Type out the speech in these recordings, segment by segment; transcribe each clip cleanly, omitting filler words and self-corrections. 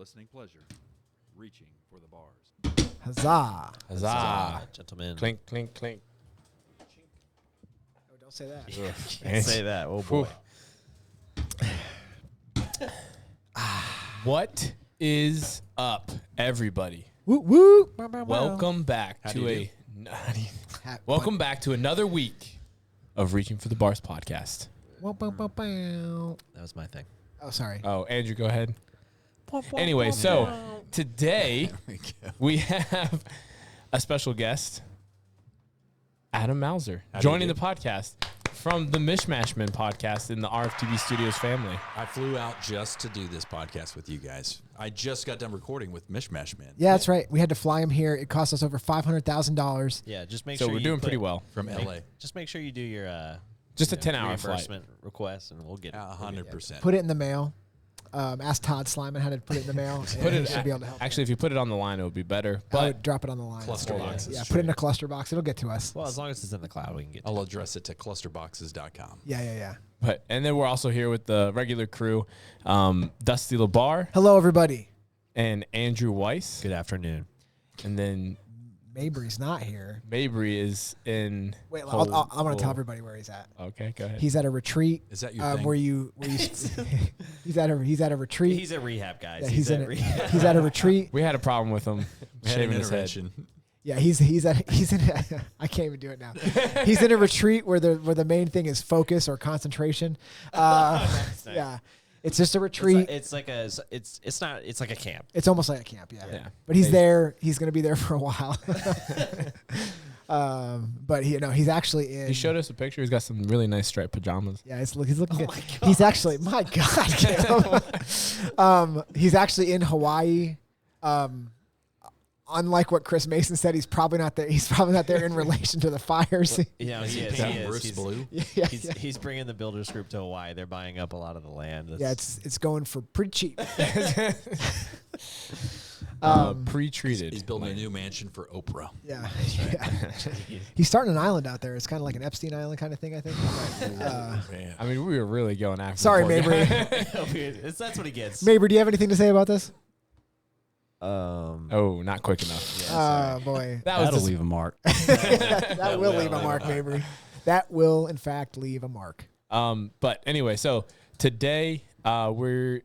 listening pleasure. Reaching for the bars. Huzzah. Huzzah. Gentlemen. Clink, clink, clink. Oh, don't say that. Can't say that. Oh, boy. What is up, everybody? Woo woo. Welcome back to welcome back to another week of Reaching for the Bars podcast. That was my thing. Oh, sorry. Oh, Andrew, go ahead. Anyway, so today we have a special guest, Adam Mauser, joining the podcast from the Mishmashman podcast in the RFTB Studios family. I flew out just to do this podcast with you guys. I just got done recording with Mishmashman. Yeah, that's right. We had to fly him here. It cost us over $500,000. Yeah, just make So sure we're doing pretty well. From LA. Just make sure you do your Just a 10-hour flight. reimbursement request, and we'll get 100%. Put it in the mail. Ask Todd Slyman how to put it in the mail. Put He it should be able to help. actually, if you put it on the line, it would be better. I But would drop it on the line. Cluster boxes. Yeah, put it in a cluster box. It'll get to us. Well, as long as it's in the cloud, we can get to I'll address it to clusterboxes.com. Yeah. and then we're also here with the regular crew, Dusty Labar Hello, everybody. and Andrew Weis, Good afternoon. and then Mabry's not here. Mabry is in. Wait, I'm going to tell everybody where he's at. Okay, go ahead. He's at a retreat. Is that your thing? Where you he's at a retreat. He's at rehab, guys. Yeah, he's at a retreat. We had a problem with him We had an shaving his head. intervention. Yeah, he's in I can't even do it now. He's in a retreat where the main thing is focus or concentration. Nice. Yeah. It's just a retreat. It's like a camp. It's almost like a camp, yeah. Yeah. But he's there. He's going to be there for a while. But he's actually in. He showed us a picture. He's got some really nice striped pajamas. Yeah, he's looking good. my God. He's actually, my God, Caleb. He's actually in Hawaii. Unlike what Chris Mason said, he's probably not there. He's probably not there in relation to the fires. He Is he is. paying Bruce Blue? Yeah. He's bringing the builders group to Hawaii. They're buying up a lot of the land. Yeah, it's going for pretty cheap. Pre-treated. He's building a new mansion for Oprah. Yeah. He's starting an island out there. It's kind of like an Epstein Island kind of thing, I think. Man. I mean, we were really going after. Sorry, the poor Mabry. guy. That's what he gets. Mabry, do you have anything to say about this? Oh, not quick enough. Oh, boy. That'll leave a mark. That will leave a mark, Mabry. That will, in fact, leave a mark. But anyway, so today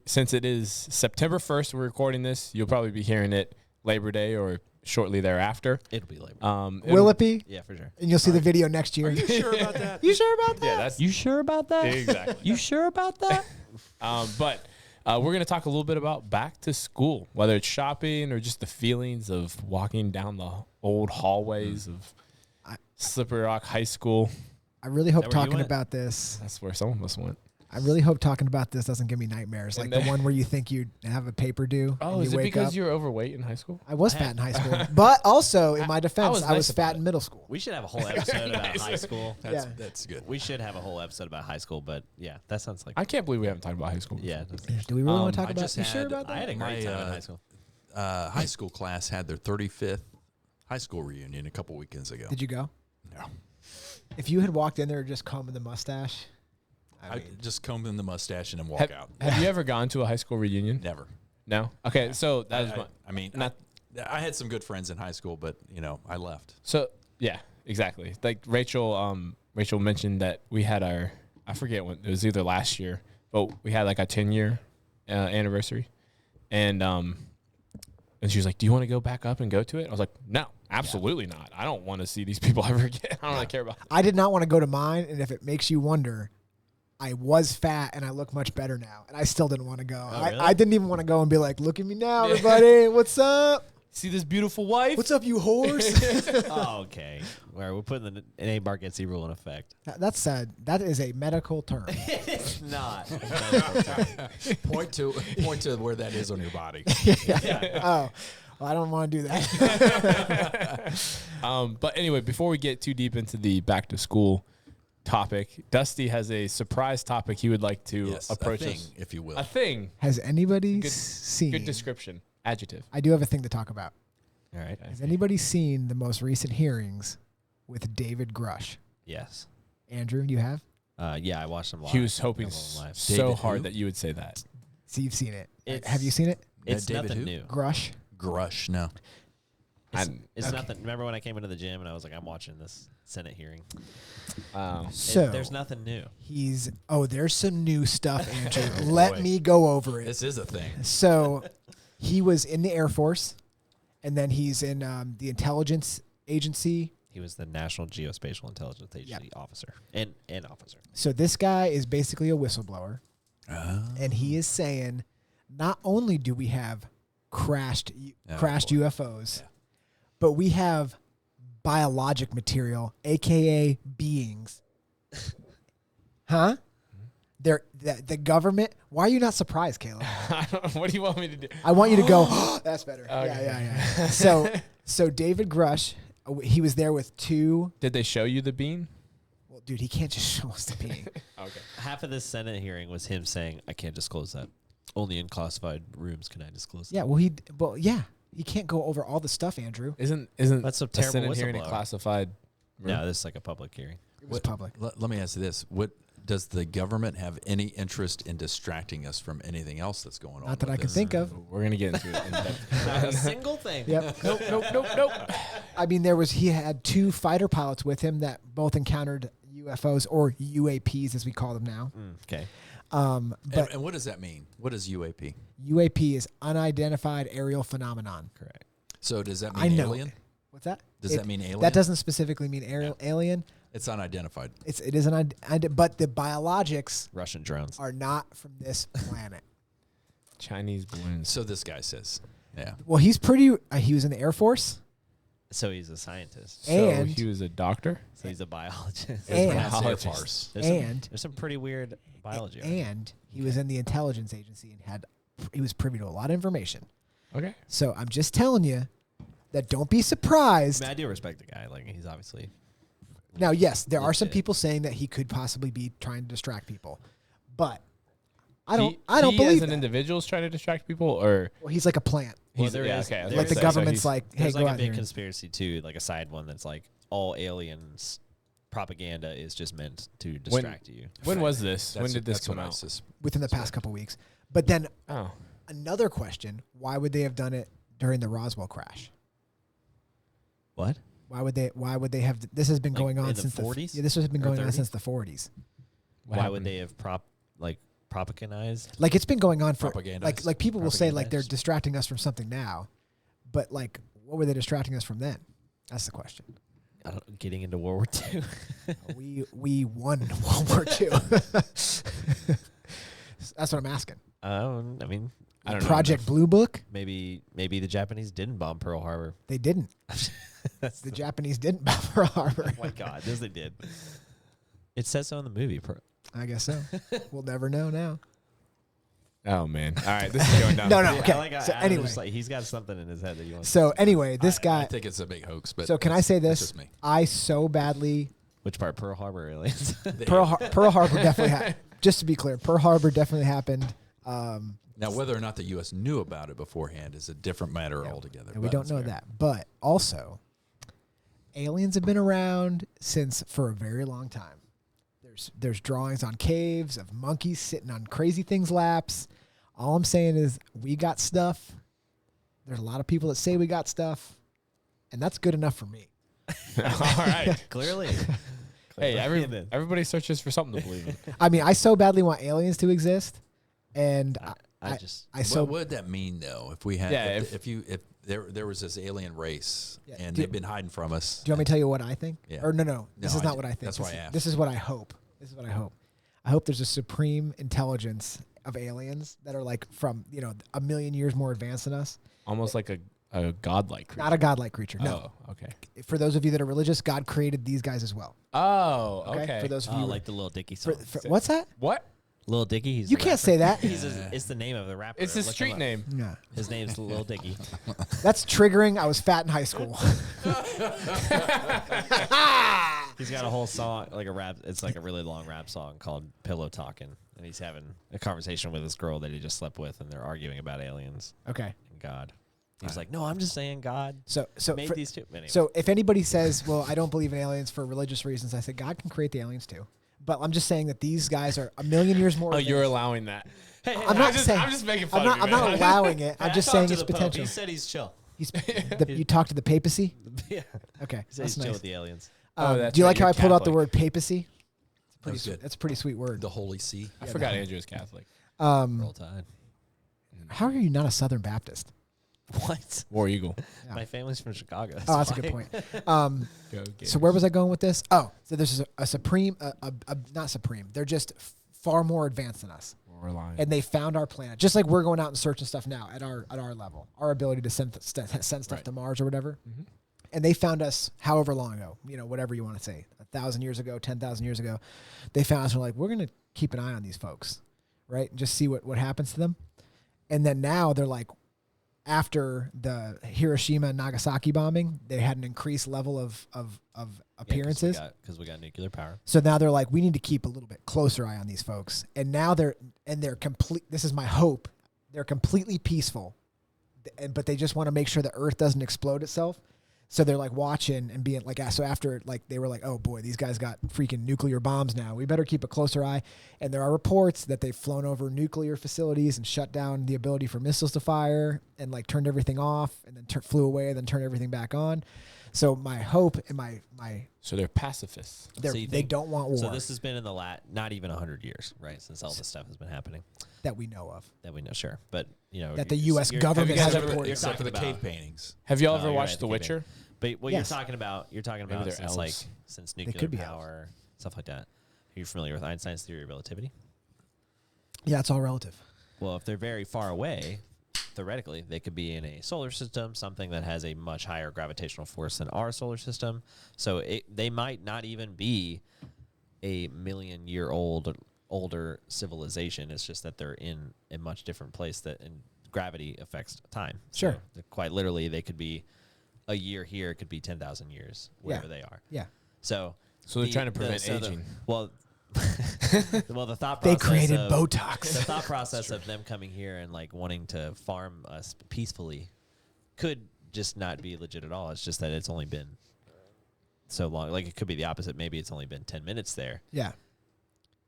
since it is September 1st, we're recording this. You'll probably be hearing it Labor Day or shortly thereafter. It'll be Labor. Will it be? Yeah, for sure. And you'll see the video next year. Are you sure about that? You sure about that? Yeah, that's You sure about that? exactly. You sure about that? But we're going to talk a little bit about back to school, whether it's shopping or just the feelings of walking down the old hallways of Slippery Rock High School. I really hope Is that where you talking went? about this. That's where some of us went. I really hope talking about this doesn't give me nightmares, like the one where you think you have a paper due. Oh, and you is it wake because up. you were overweight in high school? I was fat in high school, but also in my defense, was I was nice fat about in middle school. We should have a whole episode about high school. That's good. We should have a whole episode about high school, but yeah, that sounds like I can't believe we haven't talked about high school. yeah. Do we really want to talk I about? just You sure had- about I that? had a great My, time in high school. High school class had their 35th high school reunion a couple weekends ago. Did you go? No. If you had walked in there just combing the mustache, I just comb in the mustache and then walk Have, out. have you ever gone to a high school reunion? Never. No? Okay, so that is my... I mean, not- I had some good friends in high school, but, I left. So, yeah, exactly. Like Rachel mentioned that we had I forget when, it was either last year, but we had like a 10-year anniversary. And she was like, do you want to go back up and go to it? I was like, no, absolutely not. I don't want to see these people ever again. I don't really care about them. I did not want to go to mine, and if it makes you wonder, I was fat and I look much better now, and I still didn't want to go. really? I didn't even want to go and be like, "Look at me now, everybody! What's up? See this beautiful wife? What's up, you whores?" Oh, okay. All right, we're putting the A bar gets C rule in effect. That's sad. That is a medical term. It's not. Point to where that is on your body. Oh, well, I don't want to do that. But anyway, before we get too deep into the back to school topic, Dusty has a surprise topic he would like to Yes, approach a thing, us. if you will. A thing. Has anybody Good- seen? Good description. Adjective. I do have a thing to talk about. All right. Has anybody seen the most recent hearings with David Grush? Yes. Andrew, you have? Yeah, I watched them live. He was hoping Couple of them live. so David hard who? that you would say that. So you've seen it. It's- Have you seen it? It's David nothing who? new. Grush. Grush, no. It's okay. nothing. Remember when I came into the gym and I was like, I'm watching this Senate hearing. So There's nothing new. there's some new stuff, Andrew. Let me go over it. This is a thing. So he was in the Air Force, and then he's in the intelligence agency. He was the National Geospatial Intelligence Agency officer and officer. So this guy is basically a whistleblower, and he is saying, not only do we have crashed UFOs, but we have biologic material, aka beings. Huh? The government. Why are you not surprised, Caleb? I don't know. What do you want me to do? I want you to go. That's better. Okay. Yeah. So David Grush, he was there with two. Did they show you the bean? Well, dude, he can't just show us the being. Okay. Half of this Senate hearing was him saying, I can't disclose that. Only in classified rooms can I disclose that. Yeah. Well, he can't go over all the stuff, Andrew. Isn't That's a a terrible Senate hearing a whistleblower. classified room? No, this is like a public hearing. It was public. Let me ask you this. What does the government have any interest in distracting us from anything else that's going on? Not that with I can this? think of. We're gonna get into it. In depth. Not a single thing. Yep. Nope. I mean, he had two fighter pilots with him that both encountered UFOs or UAPs, as we call them now. Okay. But And what does that mean? What is UAP? UAP is unidentified aerial phenomenon. Correct. So does that I mean know. alien? What's that? Does that mean alien? That doesn't specifically mean alien. It's unidentified. It is but the biologics Russian drones. are not from this planet. Chinese balloons. So this guy says, yeah. Well, he's pretty. He was in the Air Force. So he's a scientist. So and- he was a doctor. So he's a biologist. And- Biologist. There's some pretty weird biology. And he was in the intelligence agency and he was privy to a lot of information. Okay. So I'm just telling you that don't be surprised. I do respect the guy. Like, he's obviously. Now, yes, there are some Legit. people saying that he could possibly be trying to distract people, but I don't He believe as an that. individual is trying to distract people, or Well, he's like a plant. Well, he's there is- okay. I was there Like the gonna say, so government's he's- like, hey, There's go like a out big there. conspiracy too, like a side one that's like all aliens propaganda is just meant to distract you. When was this? When did this That's come what I out? Within the past couple weeks. But then Oh, another question, why would they have done it during the Roswell crash? What? Why would they have this has been Like going on in the since 40s? Yeah, this has been Or going on 30s? since the 40s. what Why happened? would they have propagandized? Like it's been going on for Propagandized. like people will say like they're Propagandized. distracting us from something now. But like what were they distracting us from then? That's the question. I don't, getting into World War II. we won World War II. That's what I'm asking. I mean, I don't know. Project Blue Book? maybe the Japanese didn't bomb Pearl Harbor. They didn't. That's The Japanese didn't bomb Pearl Harbor. Oh my God, yes they did. It says so in the movie. I guess so. We'll never know now. Oh man! All right, this is going down. No, no. Yeah, Okay. I like how So Adam's anyway. just like, he's got something in his head that he wants. So anyway, this I guy. think it's a big hoax. But So can I that's- say that's this? just me. I so badly Which part? Pearl Harbor aliens. Pearl Harbor definitely happened. Just to be clear, Pearl Harbor definitely happened. Now, whether or not the U.S. knew about it beforehand is a different matter altogether. And we but don't that's know fair. that. But also, aliens have been around for a very long time. There's drawings on caves of monkeys sitting on crazy things' laps. All I'm saying is we got stuff. There's a lot of people that say we got stuff, and that's good enough for me. All right. Clearly. Hey, Clearly. everybody searches for something to believe in. I mean, I so badly want aliens to exist, and I just. What would that mean, though? If we had, Yeah, if there was this alien race Yeah, and do- they've been hiding from us. Do you want me to tell you what I think? Yeah. Or no. This No, is not I- what I think. that's why I This- asked. This is what I hope. This is what I hope. I hope there's a supreme intelligence of aliens that are like from, a million years more advanced than us. Almost like a godlike creature. Not a godlike creature. No. Oh, okay. For those of you that are religious, God created these guys as well. Oh, okay. For those of you like the Little Dicky song. what's that? What? Lil Dicky. He's You the can't rapper. say that. It's the name of the rapper. It's his Look him street up. name. No. His name's Lil Dicky. That's triggering. I was fat in high school. He's got a whole song, like a rap. It's like a really long rap song called "Pillow Talking," and he's having a conversation with this girl that he just slept with, and they're arguing about aliens Okay. and God. He's like, "No, I'm just saying God So made for- these two." Anyway. So if anybody says, well, I don't believe in aliens for religious reasons, I say God can create the aliens too. But I'm just saying that these guys are a million years more. Oh, you're advanced. allowing that. I'm not saying. I'm just making fun I'm of you, not man. allowing it. I'm just saying it's potential. He said he's chill. You talked to the papacy. Yeah. Okay, He said that's he's chill nice. with the aliens. That's do you right, like how you're I pulled out the Catholic. word papacy? That was good. That's a pretty sweet word. The Holy See. I forgot Andrew is Catholic. Roll Tide. How are you not a Southern Baptist? What? War Eagle. Yeah. My family's from Chicago. Oh, that's a good point. So where was I going with this? Oh, so there's a supreme, not supreme. They're just far more advanced than us, and they found our planet. Just like we're going out and searching stuff now at our level, our ability to send stuff to Mars or whatever. Mm-hmm. And they found us however long ago, whatever you want to say, 1,000 years ago, 10,000 years ago. They found us and were like, we're going to keep an eye on these folks, right? And just see what happens to them. And then now they're like, after the Hiroshima and Nagasaki bombing, they had an increased level of appearances. Because we got nuclear power. So now they're like, we need to keep a little bit closer eye on these folks. And now they're complete. This is my hope. They're completely peaceful, but they just want to make sure the Earth doesn't explode itself. So they're like watching and being like, so after like they were like, oh boy, these guys got freaking nuclear bombs now. We better keep a closer eye. And there are reports that they've flown over nuclear facilities and shut down the ability for missiles to fire and like turned everything off and then flew away and then turned everything back on. So my hope and my So they're pacifists. they don't want war. So this has been in the not even 100 years, right? Since all this stuff has been happening. That we know of. That we know, sure. But, that the U.S. government Have has you guys ever, reported. except for the cave paintings. Have y'all ever you're watched right, The the cave Witcher? But what Yes. you're talking about they're since like elves. since could nuclear be power, stuff like that. Are you familiar with Einstein's theory of relativity? Yeah, it's all relative. Well, if they're very far away, theoretically, they could be in a solar system, something that has a much higher gravitational force than our solar system. So they might not even be a million-year-old older civilization. It's just that they're in a much different place and gravity affects time. Sure. So quite literally, they could be a year here. It could be 10,000 years, wherever they are. Yeah. So they're trying to prevent aging. Well, the thought They process created of, Botox. The thought process of them coming here and like wanting to farm us peacefully could just not be legit at all. It's just that it's only been so long. Like it could be the opposite. Maybe it's only been 10 minutes there. Yeah.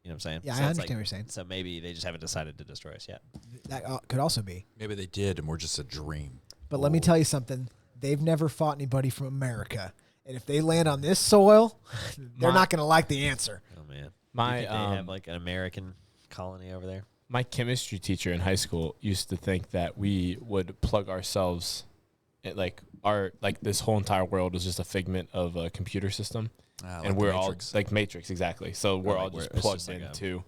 You know what I'm saying? Yeah, So I it's understand what you're saying. So maybe they just haven't decided to destroy us yet. That could also be. Maybe they did, and we're just a dream. But let me tell you something. They've never fought anybody from America. And if they land on this soil, they're not going to like the answer. Oh man, My you think they have like an American colony over there. My chemistry teacher in high school used to think that we would plug ourselves, this whole entire world was just a figment of a computer system, Like and the we're Matrix. all like Matrix exactly. So we're all just it's plugged just like into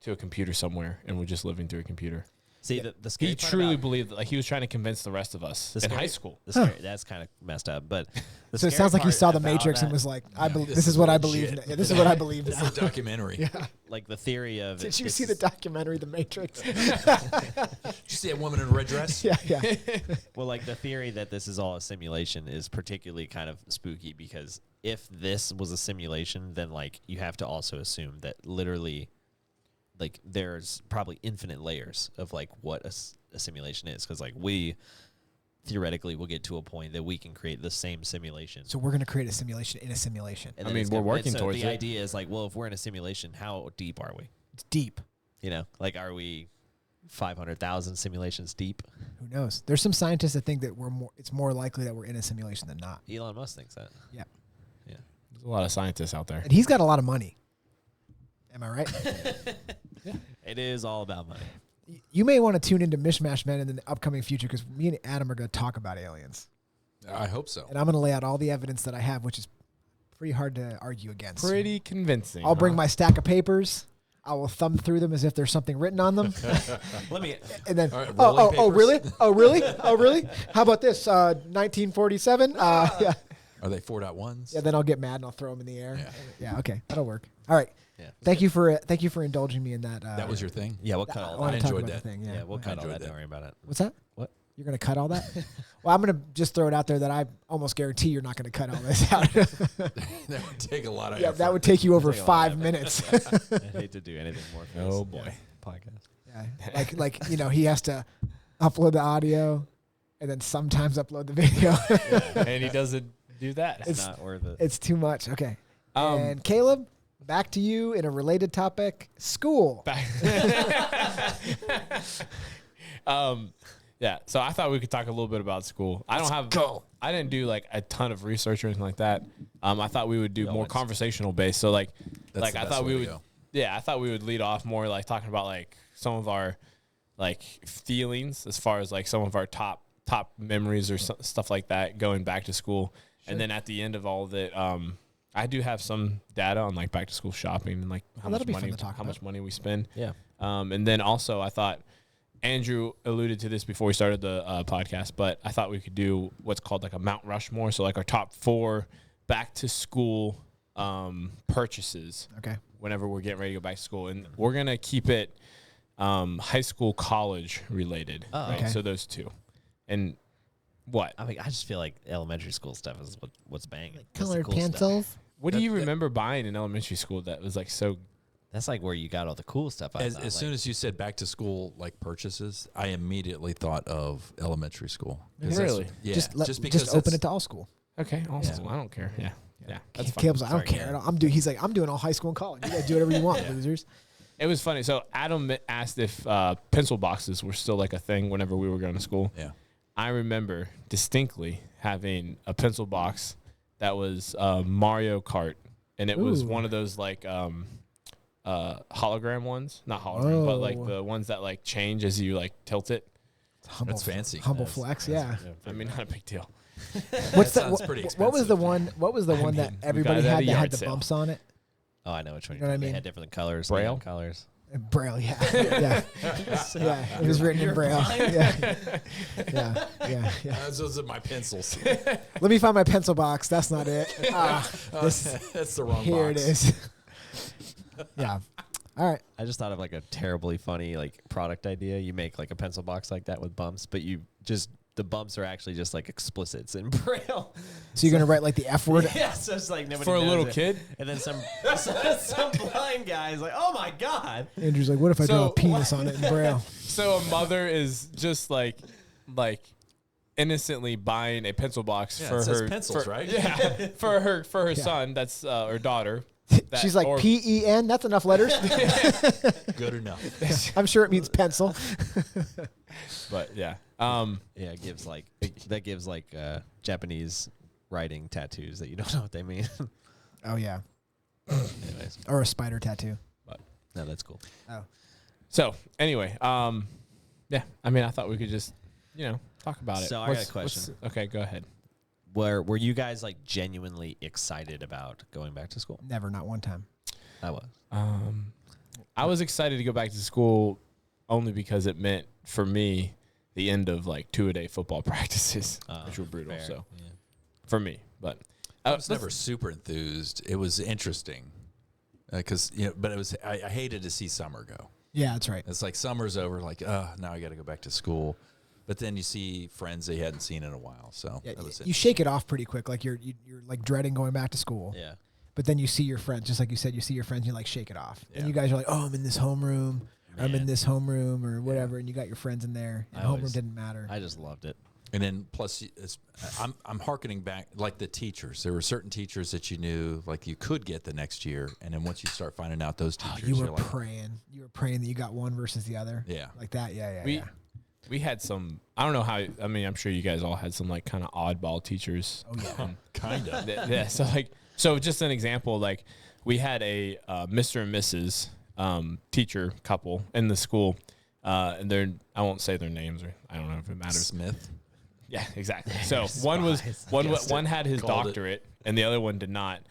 a computer somewhere, and we're just living through a computer. See, the scary He part truly about- believed that, like he was trying to convince the rest of us in high school. That's kind of messed up. But So it sounds like he saw the Matrix and was like, this is what I believe. legit. Yeah, this is what I believe It's now. a documentary. like the theory of. Did you see the documentary, The Matrix? Did you see a woman in a red dress? Yeah. Well, like the theory that this is all a simulation is particularly kind of spooky because if this was a simulation, then like you have to also assume that literally, like there's probably infinite layers of like what a simulation is because like we theoretically will get to a point that we can create the same simulation. So we're going to create a simulation in a simulation. And I then mean, it's we're gonna- working so towards the it. idea is like, well, if we're in a simulation, how deep are we? It's deep. You know, like are we 500,000 simulations deep? Who knows? There's some scientists that think that it's more likely that we're in a simulation than not. Elon Musk thinks that. Yeah. There's a lot of scientists out there. And he's got a lot of money. Am I right? It is all about money. You may want to tune into Mishmash Men in the upcoming future because me and Adam are going to talk about aliens. I hope so. And I'm going to lay out all the evidence that I have, which is pretty hard to argue against. Pretty convincing. I'll bring my stack of papers. I will thumb through them as if there's something written on them. Let me. And then, All right, rolling papers. really? Oh, really? Oh, really? How about this? 1947? Yeah. Are they 4.1s? Yeah, then I'll get mad and I'll throw them in the air. Yeah. Yeah, okay. That'll work. All right. Yeah. Thank you for indulging me in that. That was your thing? Yeah, we'll cut I all want that. to talk enjoyed about that. the thing. Yeah, we'll cut all enjoyed that. that. Don't worry about it. What's that? What? You're going to cut all that? Well, I'm going to just throw it out there that I almost guarantee you're not going to cut all this out. That would take a lot of Yeah, effort. that would take you over Take a lot of 5 minutes. I hate to do anything more for Oh, this boy. podcast. Yeah, like he has to upload the audio and then sometimes upload the video. And he doesn't do that. It's not worth it. It's too much. Okay. And Um, Caleb, back to you in a related topic. School. Yeah. So I thought we could talk a little bit about school. I didn't do like a ton of research or anything like that. I thought we would do more conversational based. So like That's the I best thought way we to would. go. Yeah, I thought we would lead off more like talking about like some of our like feelings as far as like some of our top memories or stuff like that going back to school. Sure. And then at the end of all of it, I do have some data on like back to school shopping and like how much money we spend. Yeah. And then also I thought Andrew alluded to this before we started the podcast, but I thought we could do what's called like a Mount Rushmore. So like our top 4 back to school purchases. Okay. Whenever we're getting ready to go back to school, and we're gonna keep it high school, college related. Oh, right? okay. So those 2. And what? I mean, I just feel like elementary school stuff is what's banging. That's the Colored cool stuff. pencils. What do you remember buying in elementary school that was like so? That's like where you got all the cool stuff. As soon as you said back to school like purchases, I immediately thought of elementary school. 'Cause that's- Really? Yeah. Just because open it to all school. Okay, awesome. Yeah. I don't care. Yeah, that's fine. Caleb's like, I don't Sorry, care. Garrett. He's like, I'm doing all high school and college. You guys do whatever you want, losers. It was funny. So Adam asked if pencil boxes were still like a thing whenever we were going to school. Yeah. I remember distinctly having a pencil box that was Mario Kart, and it was Ooh. one of those like hologram ones, not hologram, but like Oh. the ones that like change as you like tilt it. Humble, That's fancy. Humble That's- flex, yeah. I mean, not a big deal. What's the, sounds pretty what was the expensive. one? What was the one that mean, we everybody got it at had a that yard had the sale. bumps on it? Oh, I know which one. You know what I They mean? had different colors. Braille? neon colors. Braille, yeah, yeah, yeah. It was written in Braille. Yeah. Those are my pencils. Let me find my pencil box. That's not it. That's the wrong Here box. it is. Yeah. All right. I just thought of like a terribly funny like product idea. You make like a pencil box like that with bumps, but the bumps are actually just like explicits in Braille. So you're gonna write like the F word? Yeah, so it's like nobody For a knows little it. kid? And then some blind guy is like, oh my God. Andrew's like, what if I draw So- a penis on it in Braille? So a mother is just like innocently buying a pencil box Yeah, for it says her pencils, for- right? Yeah, for her Yeah. son. That's or daughter. that- She's like, or- PEN. That's enough letters. Good enough. I'm sure it means pencil. But yeah. Yeah, it gives like Japanese writing tattoos that you don't know what they mean. Oh yeah. Anyways, Or a spider tattoo. no, that's cool. Oh. So anyway, yeah. I mean, I thought we could just talk about it. So I got a question. Okay, go ahead. Were you guys like genuinely excited about going back to school? Never, not one time. I was. I was excited to go back to school only because it meant for me the end of like 2-a-day football practices, which were brutal. Fair. So Yeah. for me, but I was never super enthused. It was interesting because but it was. I hated to see summer go. Yeah, that's right. It's like summer's over. Like, now I got to go back to school. But then you see friends they hadn't seen in a while. So Yeah, that was you shake it off pretty quick. Like you're like dreading going back to school. Yeah. But then you see your friends, just like you said, you see your friends, and you like shake it off. Yeah. And you guys are like, oh, I'm in this homeroom. I'm in Man. this homeroom or whatever. And you got your friends in there. And I homeroom always- didn't matter. I just loved it. And then plus, I'm hearkening back like the teachers. There were certain teachers that you knew like you could get the next year, and then once you start finding out those Oh, teachers, you were you're like, praying. You were praying that you got one versus the other. yeah, Like that. Yeah. we had some. I don't know how. I mean, I'm sure you guys all had some like kind of oddball teachers. Oh yeah. kind of. Yeah. So just an example, like we had a Mr. and Mrs. Teacher couple in the school, and I won't say their names, or I don't know if it matters. Smith. Yeah, exactly. So one had his Called it. doctorate, and the other one did not,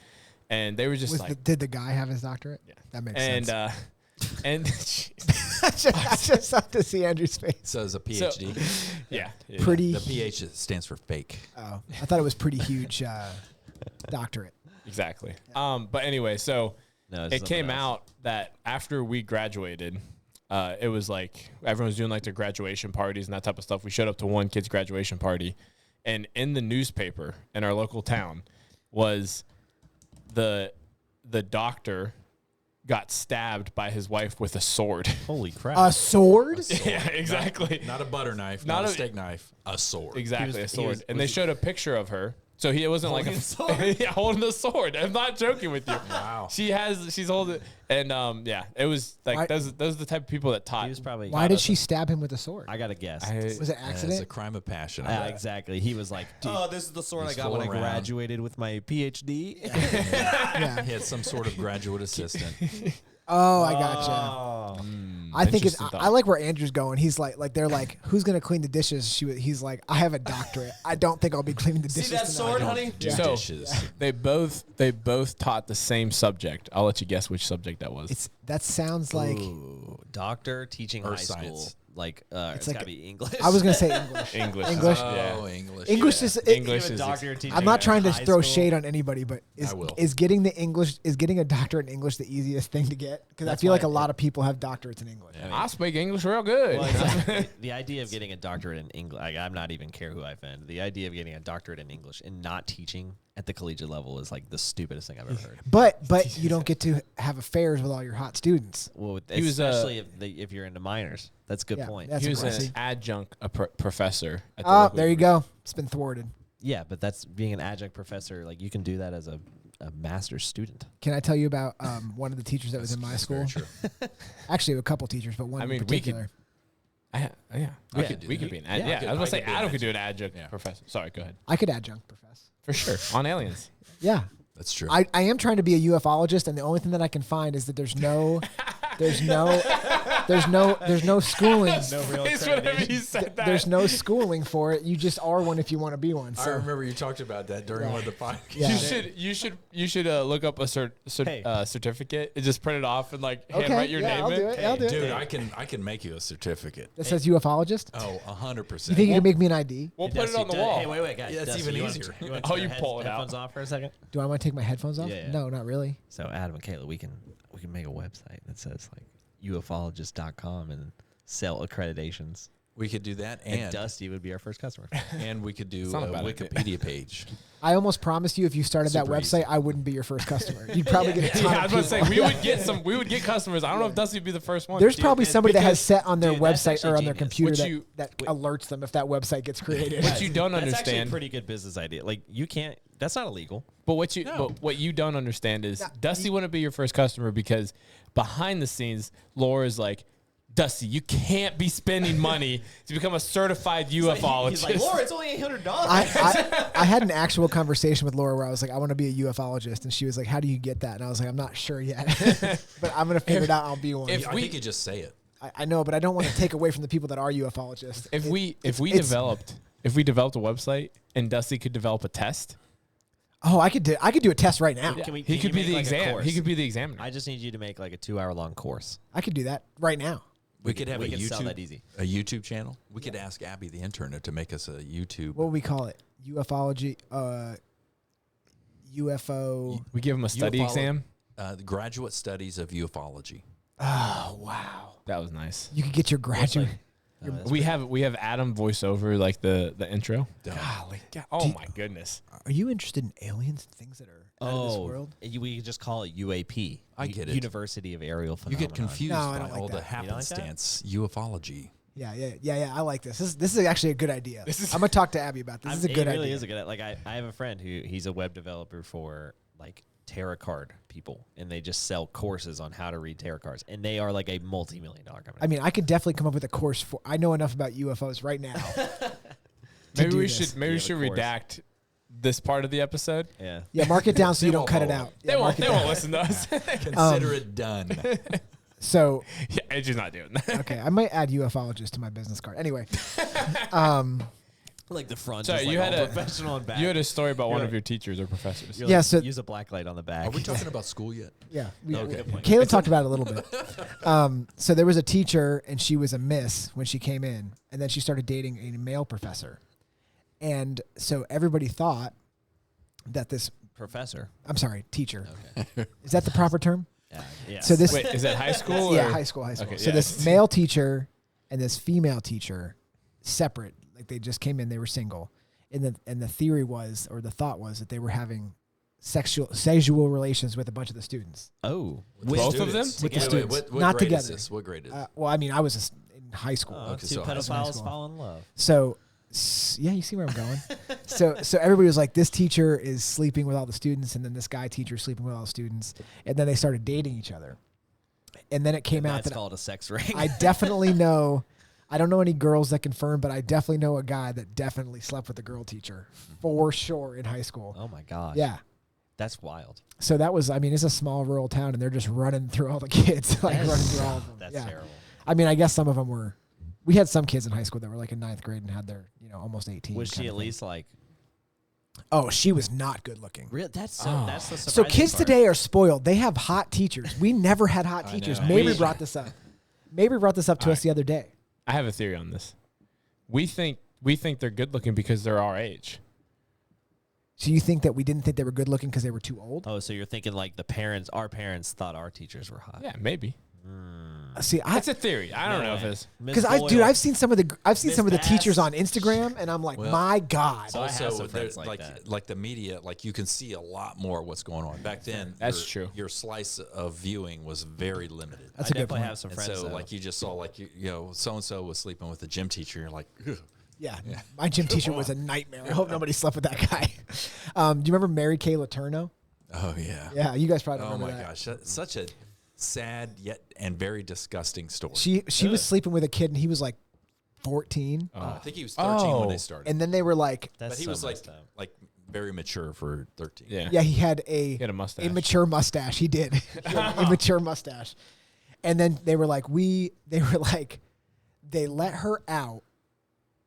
and they were just like, Did the guy have his doctorate? Yeah. That makes and sense. and I just have to see Andrew's face. So it's a PhD. yeah, Pretty. The PH stands for fake. Oh, I thought it was pretty huge doctorate. exactly. But anyway, so No, it's it came something else. out that after we graduated, it was like everyone was doing like their graduation parties and that type of stuff. We showed up to one kid's graduation party, and in the newspaper in our local town was the doctor got stabbed by his wife with a sword. Holy crap. A sword? Yeah, exactly. Not a butter knife, Not not a a- steak knife, a sword. Exactly, He a was- sword. And they showed a picture of her, So it wasn't Holding like a sword? yeah, holding the sword. I'm not joking with you. Wow. She's holding, and yeah, it was like Why- those are the type of people that taught. He was probably. Why did she stab him with a sword? I got to guess. Was it It's a accident? crime of passion. Yeah, exactly. He was like, "Oh, this is the sword I He's got when I fooling around. graduated with my PhD." Yeah. He had some sort of graduate assistant. Oh, I gotcha. Oh. I think it's. Interesting I thought. like where Andrew's going. He's like they're like, who's gonna clean the dishes? He's like, I have a doctorate. I don't think I'll be cleaning the dishes. that tonight." sword, honey? Do So- dishes. They both taught the same subject. I'll let you guess which subject that was. That sounds like. Ooh, doctor teaching Earth high school. science. Like, it's like gotta be English. I was gonna say English. English. English. Yeah. Oh, English. English is. English Even is. doctor teaching I'm not trying to high throw school. shade on anybody, but I will. is getting a doctorate in English the easiest thing to get? Because I That's feel like why a lot of people have doctorates in English. Yeah. I speak English real good. Well, exactly. The idea of getting a doctorate in English, I'm not even care who I offend. The idea of getting a doctorate in English and not teaching at the collegiate level is like the stupidest thing I've ever heard. But you don't get to have affairs with all your hot students. Well, He was, especially if you're into minors. That's a good Yeah, point. that's He was an impressive. adjunct professor. At the Oh, local there you university. go. It's been thwarted. Yeah, but that's being an adjunct professor. Like you can do that as a master's student. Can I tell you about one of the teachers that was in my That's school? very true. Actually, a couple teachers, but one I in mean, we particular. Yeah, I could do we that. could be an Yeah, adjunct. I I was gonna could say be an Adam could do an adjunct. adjunct Yeah. professor. Sorry, go ahead. I could adjunct profess. For sure, on aliens. Yeah. That's true. I am trying to be a ufologist, and the only thing that I can find is that there's no schooling. No real It's whenever accreditation. you said that. There's no schooling for it. You just are one if you want to be one. I So remember you talked about that during one of the podcasts. Yeah. You should look up a certificate and just print it off and like okay, handwrite your yeah, name I'll in. do it. I'll do it. Dude, I can make you a certificate. That says ufologist. Oh, 100%. You think you can make me an ID? We'll Hey, put it Dusty, on the wall. Hey, wait, guys. Yeah, it's Dusty, even you wanna- easier. You wanna Oh, turn you your pull it out. headphones off for a second. Do I want to take my headphones off? Yeah. No, not really. So Adam and Kayla, we can make a website that says like ufologist.com and sell accreditations. We could do that, And and Dusty would be our first customer. and we could do It's not a a bad idea. Wikipedia page. I almost promised you if you started that Super website, easy. I wouldn't be your first customer. You'd probably get a ton Yeah, I of was about to people. say we would get customers. I don't know if Dusty would be the first one. There's Dude, probably it's somebody that has because set on their dude, that's website actually or on their genius. computer What that, you- that alerts them if that website gets created. What you don't That's actually a understand, pretty good business idea. Like you can't. That's not illegal. but what you don't understand is Dusty wouldn't be your first customer because behind the scenes, Laura's like, Dusty, you can't be spending money to become a certified ufologist. He's like, Laura, it's only $800. I had an actual conversation with Laura where I was like, I want to be a ufologist. And she was like, how do you get that? And I was like, I'm not sure yet, but I'm going to figure it out. I'll be one. if I we- think you just say it. I know, but I don't want to take away from the people that are ufologists. if we it's- developed a website and Dusty could develop a test, Oh, I could do a test right now. Can we- he can could you be make, the like, a exam. course? He could be the examiner. I just need you to make like a 2-hour-long course. I could do that right now. We could have we a can sell that YouTube easy. a YouTube channel. We could ask Abby the intern to make us a YouTube. What would we call it? Ufology, UFO. we give him a study Ufolo- exam. The graduate studies of ufology. Oh, wow. That was nice. You could get your graduate. We have Adam voice over like the intro. Golly. Oh my goodness. Are you interested in aliens, things that are out of this world? We just call it UAP. I get it. University of Aerial You Phenomena. get confused No, I by don't like all the that. You don't like that? happenstance ufology. Yeah. I like this. This is actually a good idea. I'm gonna talk to Abby about this. This is a good It really idea. is a good. Like I have a friend who he's a web developer for like tarot card people, and they just sell courses on how to read tarot cards, and they are like a multi-million-dollar company. I mean, I could definitely come up with a course for. I know enough about UFOs right now. Maybe do we this. should You have a course. redact this part of the episode. yeah. Yeah, mark it down so you They don't cut it won't out. They Yeah, won't. mark it They won't down. listen to us. Consider it done. So Yeah, Edge's not doing that. okay, I might add ufologist to my business card. Anyway, Like the front. Sorry, just you like had all a- professional and back. You had a story about one You're of your teachers or professors. You're Yeah, like, so- use a black light on the back. Are we talking about school yet? yeah, Okay. Good point. Caleb talked about it a little bit. So there was a teacher, and she was a miss when she came in, and then she started dating a male professor, and so everybody thought that this. Professor. I'm sorry, teacher. Okay. Is that the proper term? Yeah. So this. Wait, is that high school? Yeah, or? high school. Okay, So yeah. this male teacher and this female teacher, separate, like they just came in, they were single, and the theory was, or the thought was, that they were having sexual relations with a bunch of the students. Oh. Both of them? With the Wait, students. what Not grade is together. this? What grade is it? Well, I mean, I was in high school. Oh, Okay, two so high pedophiles school. fall in love. So Yeah, you see where I'm going. So everybody was like, this teacher is sleeping with all the students, and then this guy teacher sleeping with all the students, and then they started dating each other. And then it came out That's that called a sex ring. I definitely know. I don't know any girls that confirm, but I definitely know a guy that definitely slept with a girl teacher for sure in high school. Oh my gosh. Yeah. That's wild. So that was, I mean, it's a small rural town, and they're just running through all the kids, like running through all of them. That's Yeah. terrible. I mean, I guess some of them were. We had some kids in high school that were like in 9th grade and had their, almost 18. Was she at least like? Oh, she was not good looking. Real? That's the So surprising kids part. today are spoiled. They have hot teachers. We never had hot teachers. know. Mabry brought this up. Mabry brought this up to us the other day. I have a theory on this. We think they're good looking because they're our age. So you think that we didn't think they were good looking because they were too old? Oh, so you're thinking like our parents thought our teachers were hot. Yeah, maybe. See, That's a theory. I don't know if it's. because I've seen some of the teachers on Instagram, and I'm like, Well, my God. So I have Also, some friends like like that. like the media, like you can see a lot more of what's going on. Back then, That's true. Your slice of viewing was very limited. That's I a good definitely point. have some And friends. so, though. like you just saw, like so and so was sleeping with a gym teacher. You're like, ugh. Yeah, my gym teacher was a nightmare. I hope nobody slept with that guy. Do you remember Kay Letourneau? Oh yeah. Yeah, you guys probably don't Oh my remember that. gosh, that's such a sad yet and very disgusting story. She was sleeping with a kid, and he was like 14, I think he was 13 when they Oh. started, and then they were like, That's but he so was messed up. like very mature for 13. Yeah. yeah, he had a mustache. immature mustache. He did. He had an immature mustache. And then they were like, they let her out.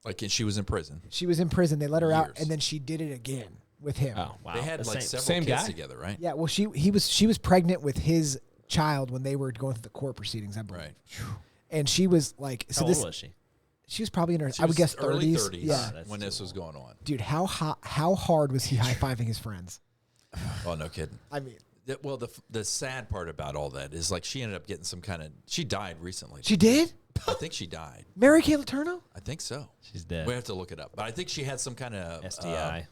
Like she was in prison. She was in prison. They let her out, Years. and then she did it again with him. Oh, Wow. They had The like same- several same kids guy? together, right? Yeah, well, she was pregnant with his child when they were going through the court proceedings, I believe. Right. And she was like, How old was she? she was probably in her, She I would was guess early 30s. 30s Yeah, That's when too this was going on. dude, how hard was he high fiving his friends? Oh, no kidding. I mean, Well, the sad part about all that is like she ended up getting some kind of. She died recently. she did. I think she died. Kay Letourneau? I think so. She's dead. We have to look it up, but I think she had some kind of STI.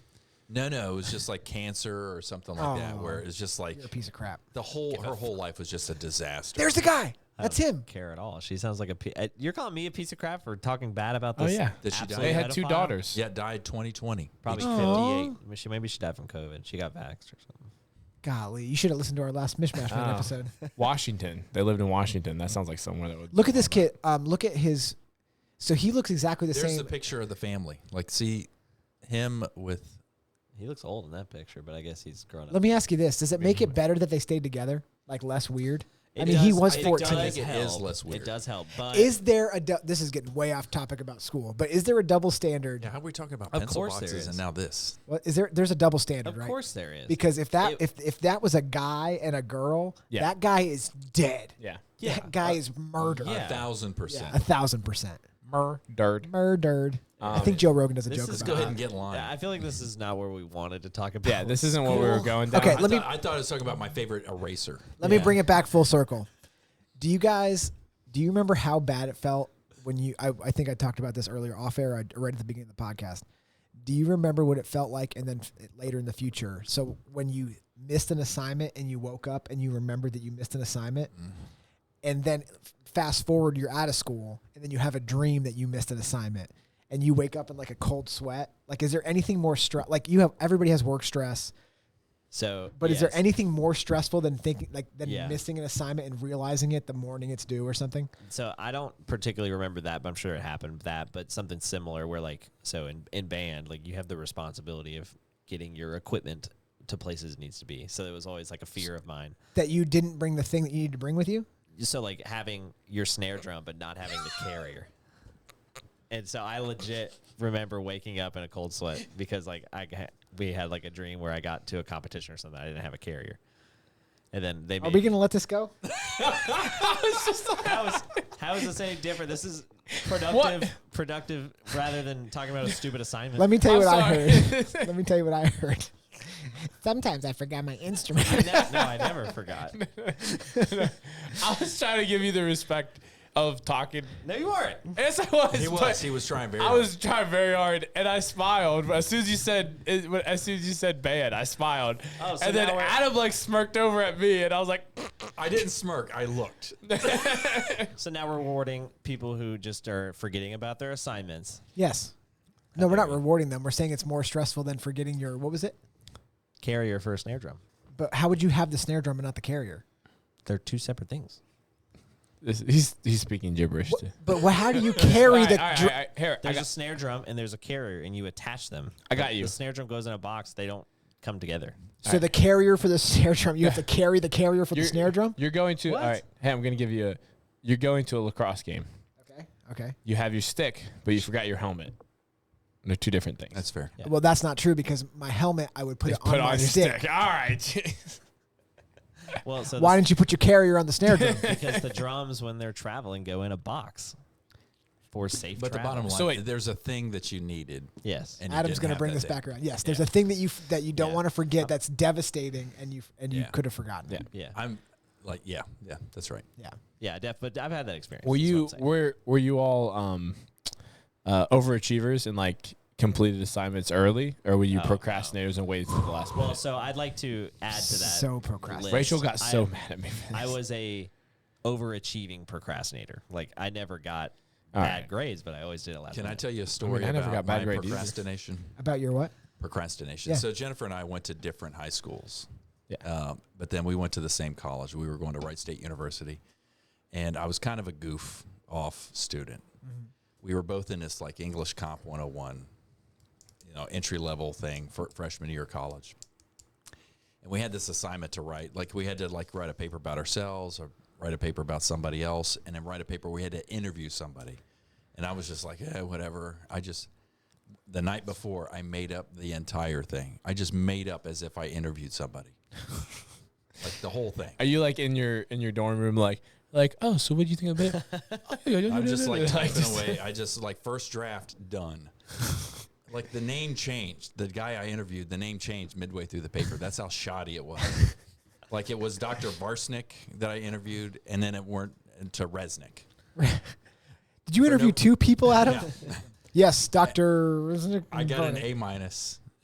No, it was just like cancer or something like that, Oh. where it's just like You're a piece of crap. her whole life was just a disaster. There's the guy. I That's don't him. Care at all? She sounds like you're calling me a piece of crap for talking bad about Oh, this? yeah. Did she die? absolute They had 2 pedophile? daughters. Yeah, died 2020. Probably Aw. 58. Maybe she died from COVID. She got vaxxed or something. Golly, you should have listened to our last Mishmash Man Oh. episode. Washington. They lived in Washington. That sounds like somewhere that would. Look at this kid. Look at his. So he looks exactly the There's same. the picture of the family. Like, see him with. He looks old in that picture, but I guess he's grown up. Let me ask you this: does it make it better that they stayed together? Like less weird? I mean, he does- was it 14. does It is help. less weird. It does help, but Is there this is getting way off topic about school, but is there a double standard? Yeah, how are we talking about Of pencil course there boxes and is. now this? What is there's a double standard, of right? course there is. Because if that It- if that was a guy and a girl, Yeah. that guy is dead. Yeah. Yeah. That guy is murdered. yeah. 1,000%. 1,000%. Murdered. Murdered. I think Joe Rogan does a this joke is about Go that. ahead and get in line. Yeah, I feel like this is not where we wanted to talk about. Yeah, this isn't what we were going down. Okay, I let me thought I was talking about my favorite eraser. let me bring it back full circle. Do you remember how bad it felt when you I think I talked about this earlier off air right at the beginning of the podcast. Do you remember what it felt like and then later in the future? So when you missed an assignment and you woke up and you remembered that you missed an assignment and then fast forward you're out of school and then you have a dream that you missed an assignment and you wake up in like a cold sweat. Like is there anything more stress? Like everybody has work stress. So, But is there yes. anything more stressful than Yeah. missing an assignment and realizing it the morning it's due or something? So I don't particularly remember that, but I'm sure it happened. But something similar where like in band, like you have the responsibility of getting your equipment to places it needs to be. So it was always like a fear of mine. That you didn't bring the thing that you need to bring with you? So like having your snare drum but not having the carrier. And so I legit remember waking up in a cold sweat because like we had like a dream where I got to a competition or something. I didn't have a carrier. And then they Are made we going to let this go? how is this any different? This is productive rather than talking about a stupid assignment. Let me tell you what I sorry. heard. Let me tell you what I heard. Sometimes I forgot my instrument. No, I never forgot. I was trying to give you the respect of talking. No, you weren't. Yes, I was. He but was. He was trying very I hard. was trying very hard, and I smiled. But as soon as you said band, I smiled. Oh, so and then now we're- Adam like smirked over at me, and I was like, I didn't smirk. I looked. So now we're rewarding people who just are forgetting about their assignments. Yes. No, we're not rewarding them. We're saying it's more stressful than forgetting your, what was it? Carrier for a snare drum. But how would you have the snare drum and not the carrier? They're two separate things. He's speaking gibberish. Too. But how do you carry the drum? Here, There's a snare drum and there's a carrier, and you attach them. I got you. The snare drum goes in a box. They don't come together. So the carrier for the snare drum, you have to carry the carrier for the snare drum? You're going to, all right, hey, I'm going to give you you're going to a lacrosse game. Okay. You have your stick, but you forgot your helmet. They're two different things. That's fair. Yeah. Well, that's not true because my helmet, I would put it on Put my on your stick. stick. All right. Well, so Why didn't you put your carrier on the snare drum? because the drums, when they're traveling, go in a box for safe But the travel. bottom line, So wait. there's a thing that you needed. Yes. And you Adam's didn't going to have bring that this thing. back around. Yes, there's a thing that you don't Yeah. want to forget that's devastating, and you Yeah. could have forgotten. Yeah. Yeah. I'm like, yeah, that's right. Yeah. Yeah, but I've had that experience. Were is you what I'm saying. were you all overachievers and like completed assignments early, or were you Oh, procrastinators and waited till the last Well, minute? so I'd like to add to that. So procrastinating. list. Rachel got so mad at me. For I this. was a overachieving procrastinator. Like I never got All bad right. grades, but I always did it last Can I minute. tell you a story I never about got bad my grades either. procrastination? About your what? Procrastination. Yeah. So Jennifer and I went to different high schools. Yeah. But then we went to the same college. We were going to Wright State University. And I was kind of a goof off student. We were both in this like English Comp 101, entry level thing for freshman year of college. And we had this assignment to write. Like we had to like write a paper about ourselves or write a paper about somebody else, and then write a paper we had to interview somebody. And I was just like, whatever. The night before, I made up the entire thing. I just made up as if I interviewed somebody. Like the whole thing. Are you like in your dorm room like oh, so what do you think of it? I'm just like typing away. I just like first draft done. Like the name changed. The guy I interviewed, the name changed midway through the paper. That's how shoddy it was. Like it was Dr. Varsnick that I interviewed, and then it went to Resnick. Did you interview two people, Adam? Yeah. Yes, Dr. I got an A-.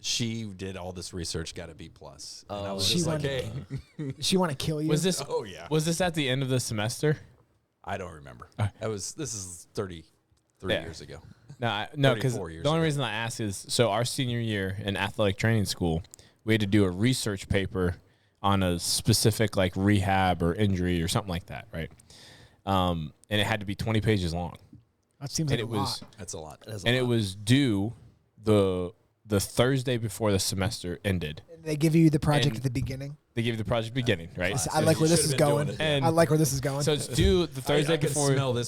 She did all this research, got a B+. And I was She just like, wanted- hey. She want to kill you? Was this Oh, yeah. was this at the end of the semester? I don't remember. This is 33 Yeah. years ago. No, because 34 years the only ago. reason I ask is so our senior year in athletic training school, we had to do a research paper on a specific like rehab or injury or something like that, right? And it had to be 20 pages long, That seems and like it a lot. was That's a lot. and it was due the Thursday before the semester ended. They give you the project And- at the beginning. They gave you the project beginning, right? I like where you this is should have been going. doing it. And I like where this is going. so it's due the Thursday I can before. smell this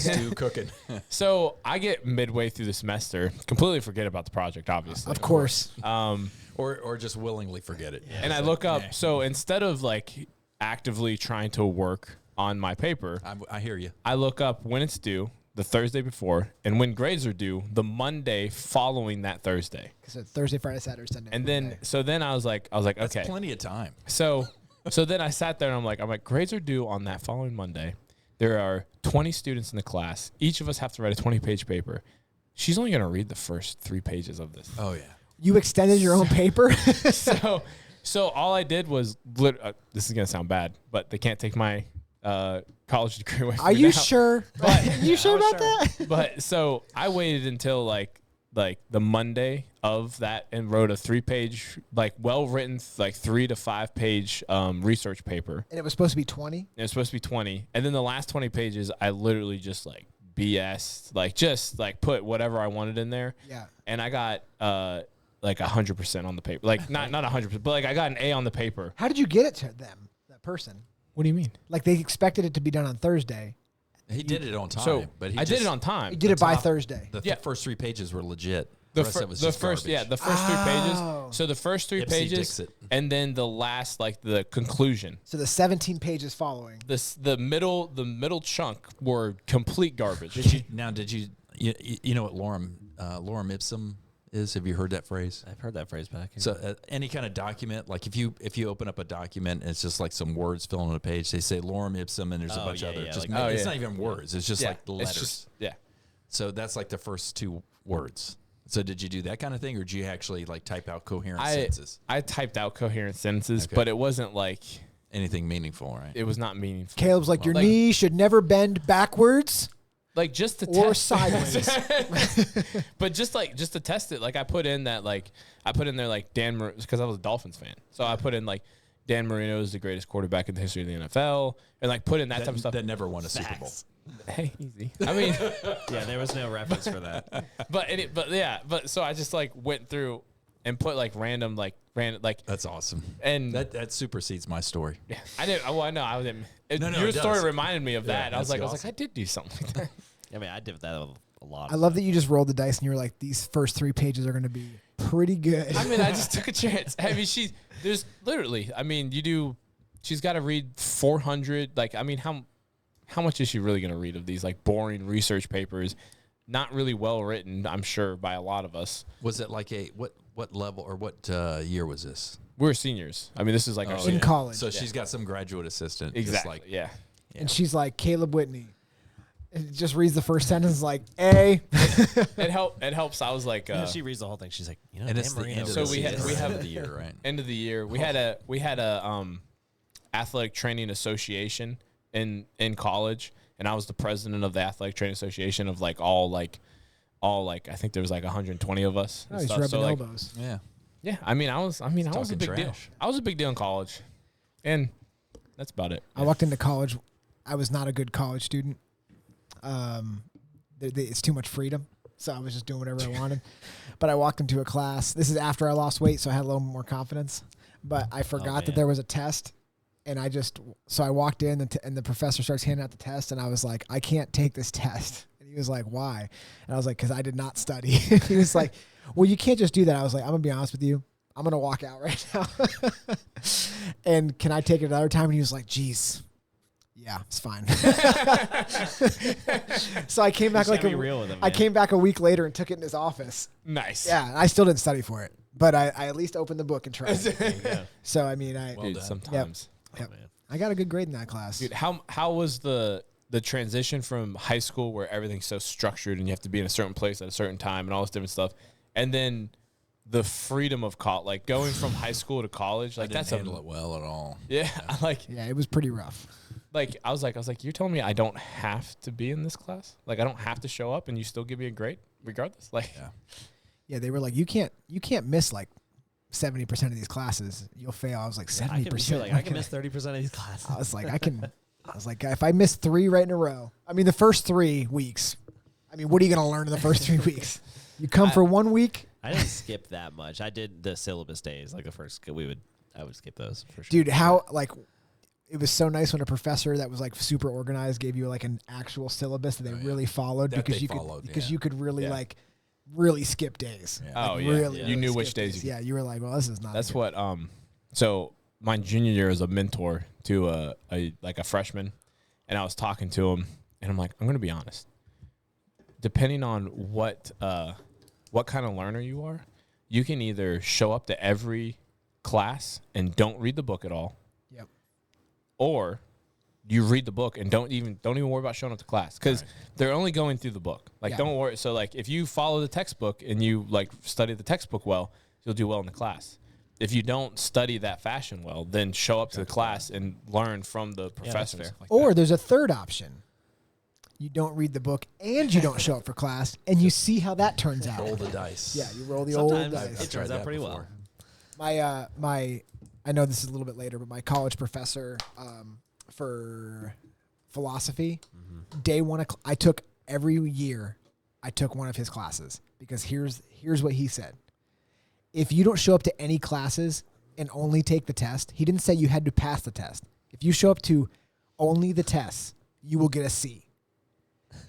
stew cooking. So I get midway through the semester, completely forget about the project, obviously. of course. or just willingly forget it. And I look up. So instead of like actively trying to work on my paper, I hear you. I look up when it's due, the Thursday before, and when grades are due, the Monday following that Thursday. So Thursday, Friday, Saturday, Sunday. And then, so then I was like, That's okay. plenty of time. So then I sat there and I'm like, grades are due on that following Monday. There are 20 students in the class. Each of us have to write a 20-page paper. She's only going to read the first 3 pages of this. Oh, yeah. you extended your own paper. So all I did was, this is going to sound bad, but they can't take my college degree away from Are me you now. sure? You sure about that? But so I waited until like the Monday of that and wrote a 3-page, like well-written, like 3 to 5 page research paper. And it was supposed to be 20. It was supposed to be 20. And then the last 20 pages, I literally just like BS, like just like put whatever I wanted in there. Yeah. And I got like 100% on the paper. Like not 100%, but like I got an A on the paper. How did you get it to them, that person? What do you mean? Like they expected it to be done on Thursday. He did it on time, So but he I did it on time. You did it by top- Thursday. The first 3 pages were legit. The, rest of it was the just first, garbage. the first 3 Oh. pages. So the first 3 Ipsy pages, Dixit. and then the last, like the conclusion. So the 17 pages following. The middle chunk were complete garbage. Did you know what lorem ipsum is? Have you heard that phrase? I've heard that phrase back. So any kind of document, like if you open up a document and it's just like some words filling on a page, they say lorem ipsum, and there's a Oh, bunch yeah, of other. yeah, Just like- it's not even words. It's just like the letters. It's just, yeah. So that's like the first 2 words. So did you do that kind of thing, or did you actually like type out coherent sentences? I typed out coherent sentences, Okay. but it wasn't like Anything meaningful, right? it was not meaningful. Caleb's like, your Like- knee should never bend backwards. like just to or test sideways. but just to test it, like I put in there like Dan, because I was a Dolphins fan, so I put in like Dan Marino is the greatest quarterback in the history of the NFL, and like put in that type of stuff. That never won a Super Bowl. Hey, easy. I mean, Yeah, there was no reference for that. but so I just like went through and put like random. That's awesome. And that supersedes my story. yeah, I didn't. Well, I know I didn't. Your it story does. reminded me of that. I was that's like, awesome. I did do something like that. I mean, I did that a lot. I love that you just rolled the dice and you were like, these first 3 pages are going to be pretty good. I mean, I just took a chance. I mean, there's literally. I mean, she's got to read 400. Like, I mean, how much is she really going to read of these like boring research papers? Not really well written, I'm sure, by a lot of us. Was it like what level or what year was this? We're seniors. I mean, this is like our in senior. college. So she's got some graduate assistant. Exactly. Just like, Yeah. And she's like, Caleb Whitney. And just reads the first sentence like, A. It helps. I was like, she reads the whole thing. She's like, and Dan it's the Marino end of So the we season, have- end of the year, right? end of the year. We had a athletic training association in college, and I was the president of the athletic training association of all I think there was like 120 of us. Oh, and he's stuff. rubbing So like, elbows. Yeah. yeah, I mean, I was a big talking deal. trash. I was a big deal in college, and that's about it. I walked into college. I was not a good college student. It's too much freedom, so I was just doing whatever I wanted. But I walked into a class. This is after I lost weight, so I had a little more confidence. But I forgot that man. there was a test, and so I walked in, and the professor starts handing out the test, and I was like, I can't take this test. And he was like, why? And I was like, because I did not study. He was like, well, you can't just do that. I was like, I'm gonna be honest with you. I'm going to walk out right now. And can I take it another time? And he was like, geez. Yeah, it's fine. So I came back Be real with him, I man. came back a week later and took it in his office. Nice. Yeah, and I still didn't study for it, but I at least opened the book and tried. Yeah. So I mean, Well Dude, done. sometimes. Yep. man. I got a good grade in that class. Dude, how was the transition from high school where everything's so structured and you have to be in a certain place at a certain time and all this different stuff, and then the freedom of college, like going from high school to college, like I didn't that's handle it well at all. Yeah, like Yeah, it was pretty rough. I was like, you're telling me I don't have to be in this class? Like I don't have to show up and you still give me a grade regardless? Like Yeah. Yeah, they were like, you can't miss like 70% of these classes. You'll fail. I was like 70%. I can miss 30% of these classes. I was like, if I miss 3 right in a row, I mean, the first 3 weeks, I mean, what are you going to learn in the first 3 weeks? You come for 1 week, I didn't skip that much. I did the syllabus days, like the first. I would skip those for sure. dude, how, like, it was so nice when a professor that was like super organized gave you like an actual syllabus that they really followed That because they you followed, could, because yeah. you could really Yeah. like really skip days. Yeah. Oh, Like, yeah. really, You really knew skip which days you Yeah, you were like, well, this is not. that's good. what so my junior year as a mentor to a freshman, and I was talking to him and I'm like, I'm gonna be honest. Depending on what kind of learner you are, you can either show up to every class and don't read the book at all. Yep. Or you read the book and don't even worry about showing up to class because they're only going through the book. Like, Yeah. don't worry. So like if you follow the textbook and you like study the textbook well, you'll do well in the class. If you don't study that fashion well, then show up to the class and learn from the professors. fair. Like Or that. there's a third option. You don't read the book and you don't show up for class, and you see how that turns out. Roll the dice. Yeah, you roll the Sometimes old dice. it turns tried out that pretty before. well. My I know this is a little bit later, but my college professor for philosophy, day one, I took every year. I took one of his classes because here's what he said: if you don't show up to any classes and only take the test, he didn't say you had to pass the test. If you show up to only the tests, you will get a C.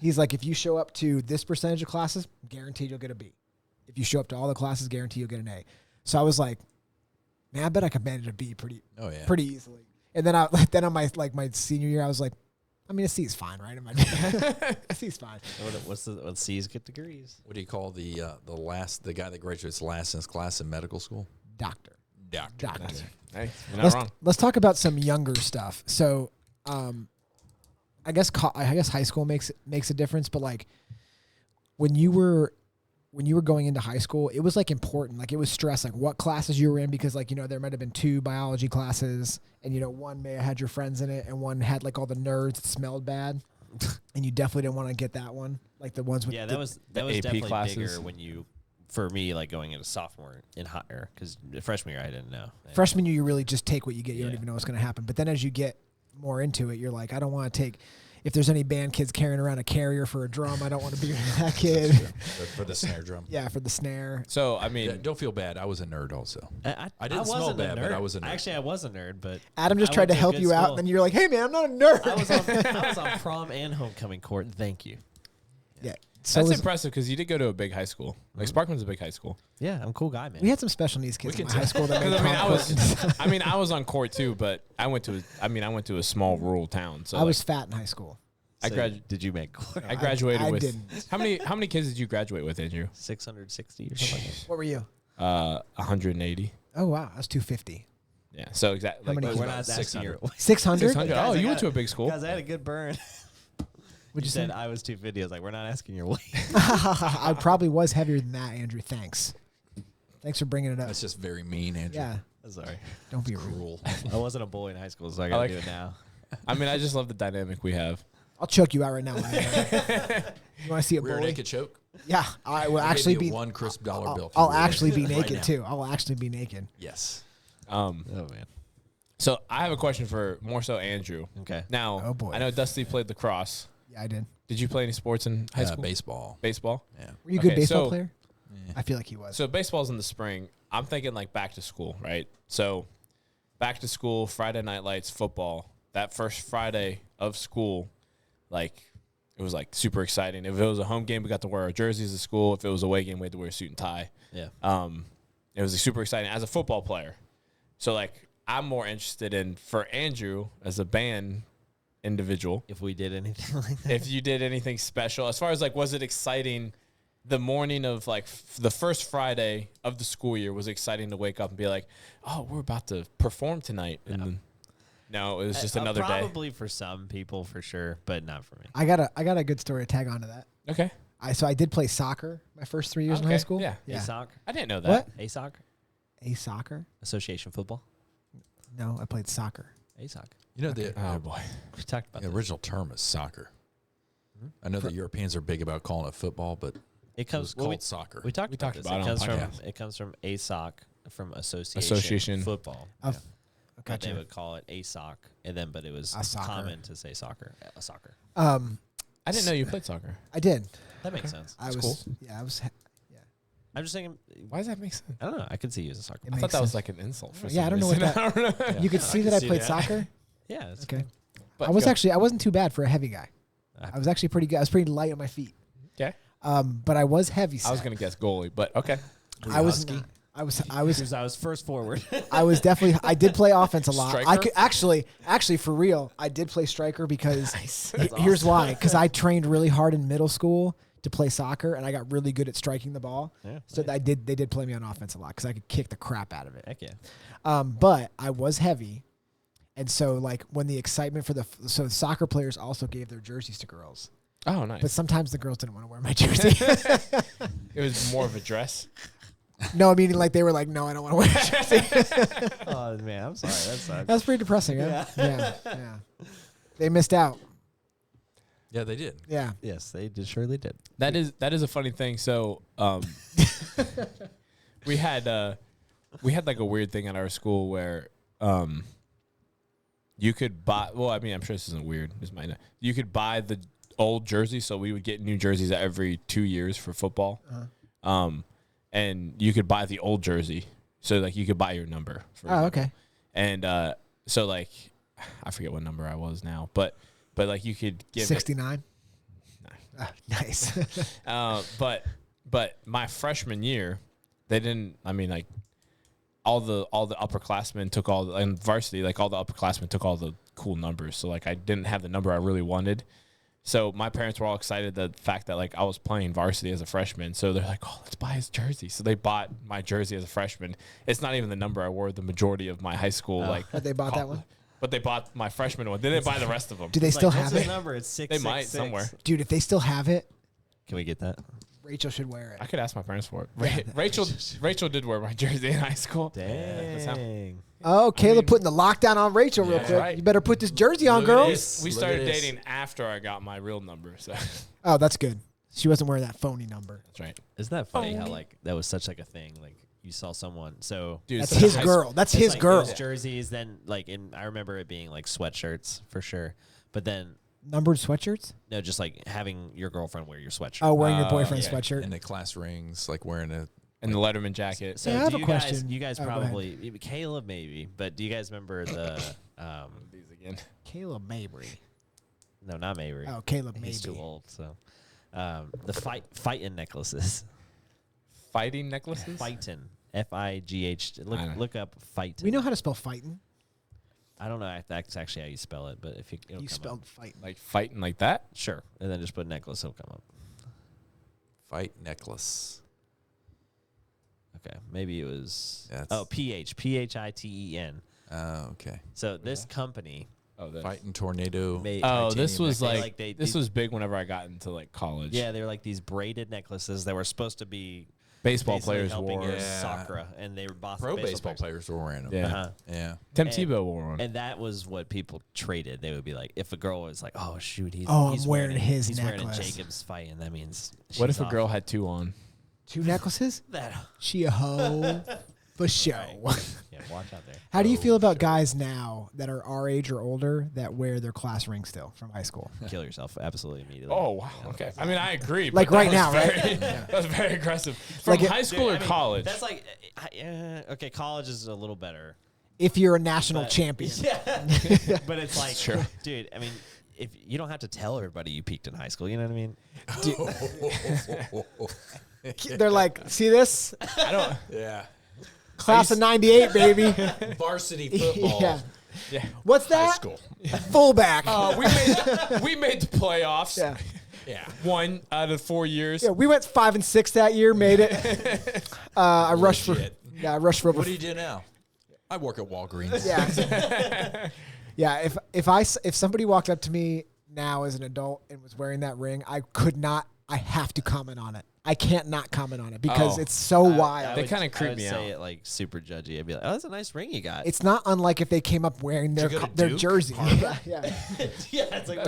He's like, if you show up to this percentage of classes, guaranteed you'll get a B. If you show up to all the classes, guaranteed you'll get an A. So I was like, man, I bet I could manage a B pretty easily. And then on my senior year, I was like, I mean, a C is fine, right? A C is fine. What C's get degrees? What do you call the guy that graduates last in his class in medical school? Doctor. Doctor. Hey, you're not wrong. Let's talk about some younger stuff. So, I guess high school makes a difference, but like when you were going into high school, it was like important, like it was stressed, like what classes you were in, because like, you know, there might have been 2 biology classes and, you know, one may have had your friends in it and one had like all the nerds that smelled bad. and you definitely didn't want to get that one, like the ones with Yeah, the, that was AP definitely classes. bigger when you, for me, like going into sophomore in higher, because freshman year I didn't know. freshman year. You really just take what you get. You don't Yeah. even know what's going to happen. But then as you get more into it, you're like, I don't want to take. If there's any band kids carrying around a carrier for a drum, I don't want to be that kid. For the snare drum. Yeah, for the snare. So I mean, Yeah, don't feel bad. I was a nerd also. I didn't smell wasn't a bad, but nerd. I was a nerd. Actually, I was a nerd, but Adam just I tried went to help a you good out, school. and then you're like, "Hey, man, I'm not a nerd." I was on prom and homecoming court. Thank you. Yeah, so that's was, impressive because you did go to a big high school. Like Sparkman's a big high school. Yeah, I'm a cool guy, man. we had some special needs kids We in my can high school that made I mean, prom court. I mean, I was on court too, but I went to a small rural town. So I was fat in high school. I Did you make court? I graduated I with didn't. how many kids did you graduate with, Andrew? 660 or something like that. What were you? 180. Oh wow, I was 250. Yeah. So exactly. How many We're kids? not asking 600. your 600. 600. Guys, Oh, I you went got- to a big school. Guys, I had a good burn. What'd you said say? I was 250. I was like, we're not asking your weight. I probably was heavier than that, Andrew. Thanks. Thanks for bringing it up. That's just very mean, Andrew. Yeah, Sorry. don't be rude. Cruel. I wasn't a bully in high school, so I gotta like- do it now. I mean, I just love the dynamic we have. I'll choke you out right now. You want to see a Rear bully? naked choke. Yeah, I will I'll actually give you be. one crisp dollar bill. I'll actually be Right naked now. too. I'll actually be naked. Yes. Oh man. So I have a question for more so Andrew. Okay. Now, Oh, boy. I know Dusty played lacrosse. Yeah, I did. Did you play any sports in high school? Baseball. Baseball. Yeah. Were you a good Okay, baseball so- player? I feel like he was. So baseball's in the spring. I'm thinking like back to school, right? So back to school, Friday night lights, football. That first Friday of school, like it was like super exciting. If it was a home game, we got to wear our jerseys to school. If it was a away game, we had to wear a suit and tie. Yeah. It was like, super exciting as a football player. So like I'm more interested in for Andrew as a band individual. If we did anything like that. If you did anything special, as far as like, was it exciting? The morning of like the first Friday of the school year was exciting to wake up and be like, "Oh, we're about to perform tonight." And then, no, it was just another day. Probably for some people, for sure, but not for me. I got a good story to tag onto that. Okay. So I did play soccer my first 3 years in high Okay, school. yeah. ASOC? I didn't know that. What? ASOC? A soccer? Association football? No, I played soccer. ASOC. You know, the Oh boy. We talked about the this. original term is soccer. I know the Europeans are big about calling it football, but It it was comes called we soccer. we talked We about talked this. about it on It comes from ASOC, from Association Association. Football. Of, But they gotcha. would call it ASOC, and then but it was A soccer. common to say soccer. A soccer. I didn't know you played soccer. I did. That makes sense. I was. cool. Yeah, I was. I'm just saying. Why does that make sense? I don't know. I could see you as a soccer. It I player. thought makes that was sense. like an insult for Yeah, some I don't know what reason. that- I don't know. You could see that I played that. soccer. Yeah. It's Okay. But I was go. actually. I wasn't too bad for a heavy guy. Ah. I was actually pretty good. I was pretty light on my feet. Okay. But I was heavy. I was set. gonna guess goalie, but okay. I was. Husky? Not. I was. Because I was first forward. I was definitely. I did play offense a lot. I Striker? could actually for real. I did play striker because Nice. here's why. Because I trained really hard in middle school to play soccer, and I got really good at striking the ball. Yeah, So nice. They did play me on offense a lot because I could kick the crap out of it. Heck yeah. But I was heavy, and so like when the excitement for the soccer players also gave their jerseys to girls, Oh, nice. but sometimes the girls didn't want to wear my jersey. It was more of a dress. No, meaning like they were like, no, I don't want to wear a jersey. Oh man, I'm sorry. That sucks. That's pretty depressing. Yeah. Yeah. They missed out. Yeah, they did. Yeah. Yes, they did. Surely did. That is a funny thing. So, we had like a weird thing at our school where you could buy. Well, I mean, I'm sure this isn't weird. This might not. You could buy the old jersey, so we would get new jerseys every 2 years for football. And you could buy the old jersey, so like you could buy your number. For Oh, example. okay. And so like, I forget what number I was now, but like you could give it. 69. Nice. But my freshman year, they didn't. I mean, like all the upperclassmen took all the, and varsity, like all the upperclassmen took all the cool numbers. So like I didn't have the number I really wanted. So my parents were all excited the fact that like I was playing varsity as a freshman. So they're like, "Oh, let's buy his jersey." So they bought my jersey as a freshman. It's not even the number I wore the majority of my high school. Like, But they bought that one? But they bought my freshman one. They didn't buy the rest of them. Do they still What's have his it? number? It's 6. They might somewhere. Dude, if they still have it, Can we get that? Rachel should wear it. I could ask my parents for it. Yeah. Rachel did wear my jersey in high school. Dang. Oh, Caleb putting the lockdown on Rachel real quick. right. You better put this jersey on, Look at girl. this. We Look started at this. dating after I got my real number, so Oh, that's good. She wasn't wearing that phony number. that's right. Isn't that funny how like that was such like a thing? Like you saw someone, so Dude, That's it's his high girl. That's it's his like girl. those jerseys. Then like I remember it being like sweatshirts for sure. But then Numbered sweatshirts? no, just like having your girlfriend wear your sweatshirt. Oh, wearing your boyfriend's yeah. school sweatshirt. And the class rings, like wearing a. And the Letterman jacket. So Yeah, I have do a you question. guys, you guys Oh, go ahead. probably Caleb maybe, but do you guys remember the These again. Caleb Mabry. no, not Mabry. Oh, Caleb He's too Mabry. old. So the fightin' necklaces. Fighting necklaces? Fightin'. F-I-G-H. Look up fightin'. We know how to spell fighting. I don't know if that's actually how you spell it, but if it'll You come spelled up. fighting. Like fighting like that? Sure, and then just put necklace, it'll come up. Fight necklace. Okay, maybe it was. That's- P-H-I-T-E-N. Oh, okay. So this company Oh, this. Fighting tornado. made. Oh, this titanium was necklace. like, Like this they- was big whenever I got into like college. Yeah, they were like these braided necklaces that were supposed to be Baseball basically players helping wore. your Yeah. chakra, and they were Pro baseball players were wearing them. Yeah. Uh-huh. Yeah. Tim And- Tebow wore one. And that was what people traded. They would be like, if a girl was like, "Oh shoot, he's Oh, I'm he's wearing his he's wearing a necklace." Jacobs fight," and that means What she's if a off. girl had two on? 2 necklaces? that? She a hoe for show. Yeah, watch out there. How do you feel about guys now that are our age or older that wear their class ring still from high school? Kill yourself absolutely immediately. Oh, wow. Okay. I mean, I agree. Like but right that was now, right? very- That was very aggressive. From Like it- high school Dude, or I mean, college? That's like, okay, college is a little better. If you're a national But- champion. Yeah, but it's like, Sure. dude. I mean, if you don't have to tell everybody you peaked in high school, you know what I mean? They're like, see this? I don't. Yeah. Class of 98, baby. Varsity football. Yeah. Yeah. What's High that? school. Fullback. We made the playoffs. Yeah. Yeah. 1 out of 4 years. Yeah, we went 5 and 6 that year, made it. I rushed for Legit. I rushed for over. What do you do now? I work at Walgreens. Yeah. Yeah, if somebody walked up to me now as an adult and was wearing that ring, I have to comment on it. I can't not comment on it because Oh. it's so wild. They kinda creep I would me say out. it like super judgy. I'd be like, "Oh, that's a nice ring you got." It's not unlike if they came up wearing their you go to their Duke? jersey. Yeah, yeah. yeah, it's like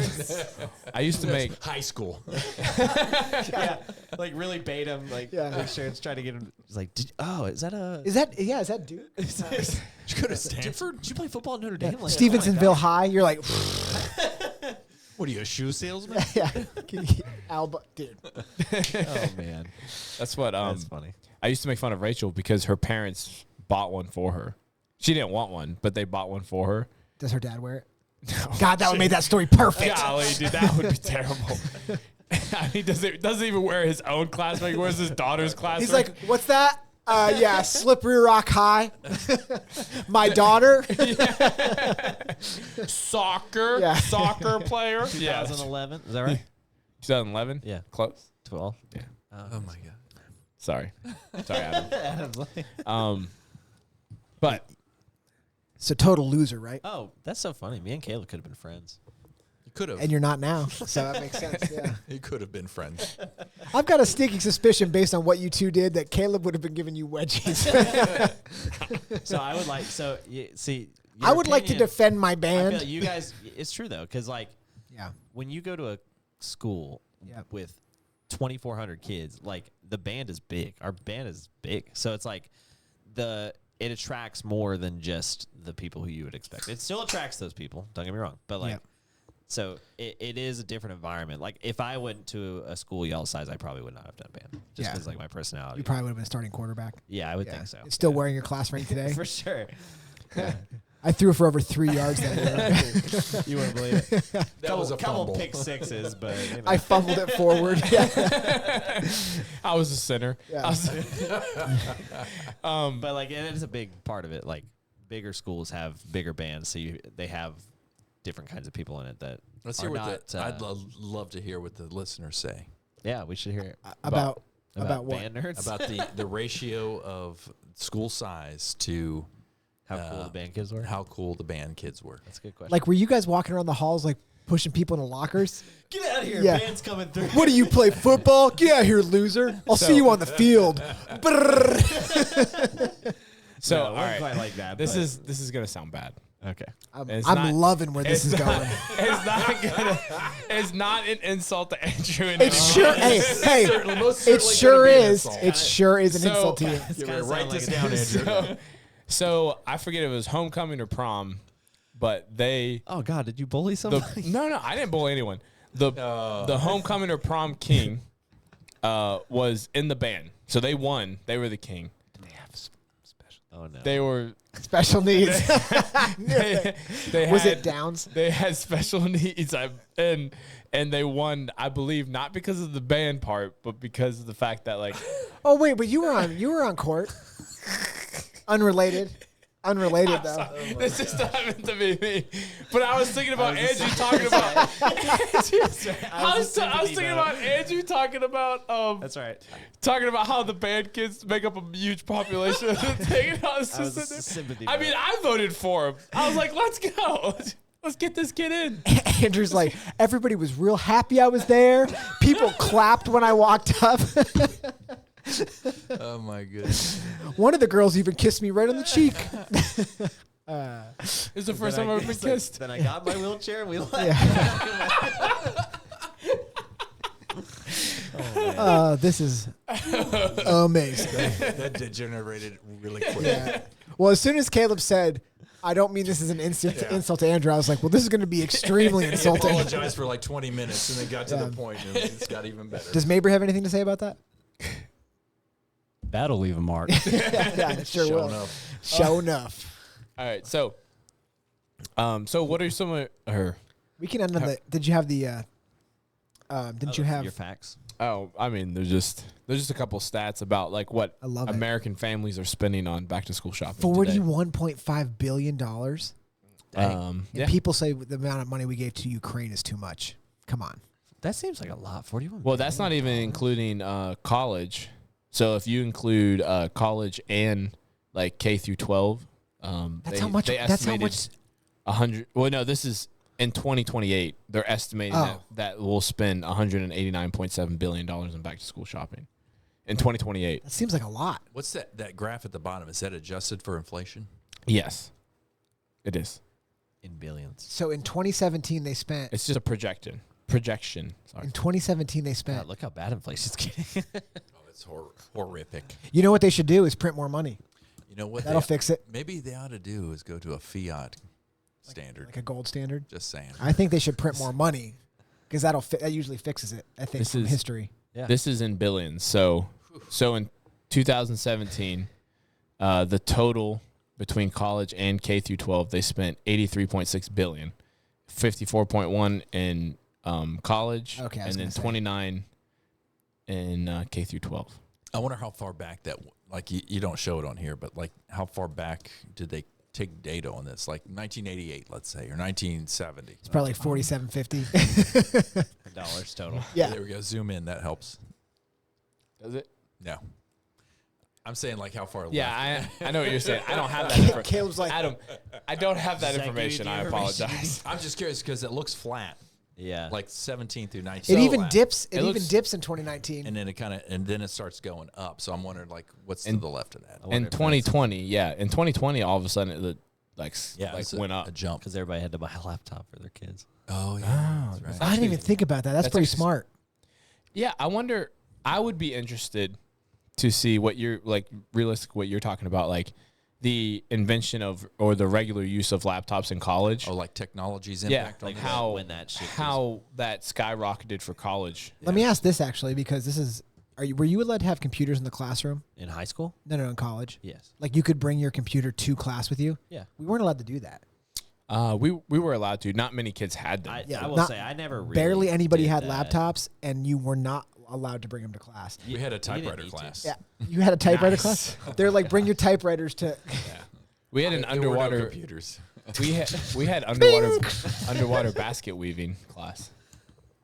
I used to make. High school. yeah, like really bait him, like Yeah. make sure it's trying to get him. It's like, is that a? Is that Duke? Did you go to Stanford? Did you play football at Notre Dame? Like, Stevensonville High. You're like, What are you, a shoe salesman? yeah, Alba, dude. oh man, That's what. that's funny. I used to make fun of Rachel because her parents bought one for her. She didn't want one, but they bought one for her. Does her dad wear it? God, that would make that story perfect. Golly, dude, that would be terrible. I mean, doesn't even wear his own class ring. He wears his daughter's class He's ring. like, what's that? Yeah, Slippery Rock High. My daughter. soccer, Yeah. soccer player. Yeah, 2011, is that right? 2011. Yeah, Close. 12. Yeah. Oh my god. Sorry, Adam. But So total loser, right? Oh, that's so funny. Me and Caleb could have been friends. You could have. And you're not now, so that makes sense. Yeah, You could have been friends. I've got a sneaking suspicion based on what you two did that Caleb would have been giving you wedgies. So I would like. So you see, I would like to defend my I band. feel you guys. It's true though, because like Yeah, when you go to a school Yep. with 2,400 kids, like the band is big. Our band is big, so it's like it attracts more than just the people who you would expect. It still attracts those people. Don't get me wrong, but like. Yep. So it is a different environment. Like if I went to a school y'all's size, I probably would not have done band just Yeah. because like my personality. you probably would have been starting quarterback. Yeah, I would Yeah. think so. Still wearing your class ring today. For sure. I threw for over 3 yards that year. You wouldn't believe it. That was a couple fumble. pick sixes, but you know. I fumbled it forward. Yeah. I was a sinner. Yeah. I was, But like it is a big part of it. Like bigger schools have bigger bands, so they have different kinds of people in it that Let's are hear what not. I'd love to hear what the listeners say Yeah, we should hear it. About what? band nerds. about the ratio of school size to how cool the band kids were. how cool the band kids were. That's a good question. Like, were you guys walking around the halls like pushing people into lockers? get out of here, Yeah. band's coming through. What do you play football? Get out here, loser! I'll see you on the field. Brrr. So No, it all wasn't right, quite like that. this but- is gonna sound bad. okay. It's I'm not- loving where this is going. It's not an insult to Andrew. And It sure, hey, it sure is. It sure is an So- insult to you. Write this down, Andrew. So I forget if it was homecoming or prom, but they Oh God, did you bully somebody? no, I didn't bully anyone. The homecoming or prom king was in the band, so they won. They were the king. Oh no. They were Special needs. they Was had, it Downs? They had special needs, and they won. I believe not because of the band part, but because of the fact that like Oh wait, but you were on court. Unrelated though. this just happened to be me. But I was thinking about Andrew talking about. I was thinking about Andrew talking about. That's right. Talking about how the band kids make up a huge population of the thing. And I was I was just a sitting there. sympathy I mean, vote. I voted for him. I was like, let's go. Let's get this kid in. Andrew's like, everybody was real happy I was there. People clapped when I walked up. Oh my goodness. One of the girls even kissed me right on the cheek. It's the first time I've ever been kissed. Then I got my wheelchair and we left. This is amazing. That degenerated really quick. Yeah. Well, as soon as Caleb said, I don't mean this is an insult to Andrew, I was like, well, this is going to be extremely He insulting. apologized for like 20 minutes and then got to the point and it's got even better. Does Mabry have anything to say about that? That'll leave a mark. Yeah, it sure Show will. enough. Show enough. All right, so what are some of her? We can end on the. Did you have the? Didn't you have? your facts? Oh, I mean, there's just a couple stats about like what I love it. American families are spending on back to school shopping. today. $41.5 billion. And Yeah. people say the amount of money we gave to Ukraine is too much. Come on. That seems like a lot. 41. Well, that's not even including college. So if you include college and like K through 12, That's how much. That's how much. 100. Well, no, this is in 2028. They're estimating that we'll spend 189.7 billion dollars in back to school shopping in 2028. That seems like a lot. What's that graph at the bottom? Is that adjusted for inflation? Yes, it is. in billions. So in 2017 they spent. It's just a projection. Sorry. In 2017 they spent. God, look how bad inflation's getting. It's horrific. You know what they should do is print more money. You know what? That'll fix it. Maybe they ought to do is go to a fiat standard. Like a gold standard. Just saying. I think they should print more money because that usually fixes it. I think This from is- history. Yeah. This is in billions. So in 2017, the total between college and K through 12, they spent 83.6 billion, 54.1 in college, Okay, I was and then gonna say. 29 in K through 12. I wonder how far back that, like, you don't show it on here, but like, how far back did they take data on this? Like 1988, let's say, or 1970. It's probably like 47.50. Dollars total. Yeah. There we go. Zoom in. That helps. Does it? No. I'm saying like how far left. Yeah, I know what you're saying. I don't have that information. Caleb's like, Adam, I don't have that Does that give you information. the I information? apologize. I'm just curious because it looks flat, Yeah. like 17 through 19. it even flat. dips. It It even looks- dips in 2019. And then it starts going up. So I'm wondering like what's to And- the left of that? wonder In if that's- 2020, yeah. In 2020, all of a sudden, it It's went up. a jump. Because everybody had to buy a laptop for their kids. Oh yeah, that's right. I didn't even think about that. That's pretty actually- smart. Yeah, I wonder. I would be interested to see what you're like, realistic. What you're talking about, like the invention of or the regular use of laptops in college. Oh, like technology's yeah, impact like on how when that shit how that skyrocketed for college. Let me ask this actually, because this is. Were you allowed to have computers in the classroom? In high school? No, in college. Yes. Like you could bring your computer to class with you. Yeah. We weren't allowed to do that. We were allowed to. Not many kids had them. Yeah, I will not- say I never really Barely anybody did had that. laptops, and you were not allowed to bring them to class. We had a didn't typewriter need to. class. Yeah, you had a typewriter Nice. class. They're like, bring your typewriters to. We had an There were no underwater. computers. We had underwater basket weaving class.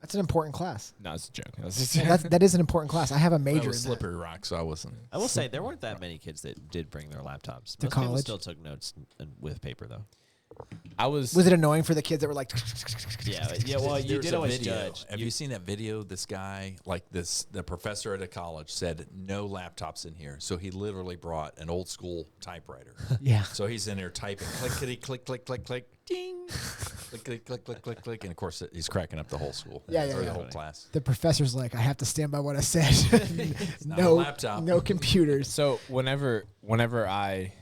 That's an important class. No, it's a joke. That was just- That is an important class. I have a That major was in that. slippery rock, so I wasn't. I will say there weren't that many kids that did bring their laptops. To Most college? people still took notes with paper though. Was it annoying for the kids that were like? Yeah. Well, you There's did a always video. judge. Have you seen that video? This guy, the professor at a college said no laptops in here. So he literally brought an old school typewriter. Yeah. So he's in there typing, clickety, click, click, click, click, ding, clickety, click, click, click, click. And of course, he's cracking up the whole school. Yeah, or yeah. the whole class. The professor's like, I have to stand by what I said. Not a laptop. No computers. So whenever I,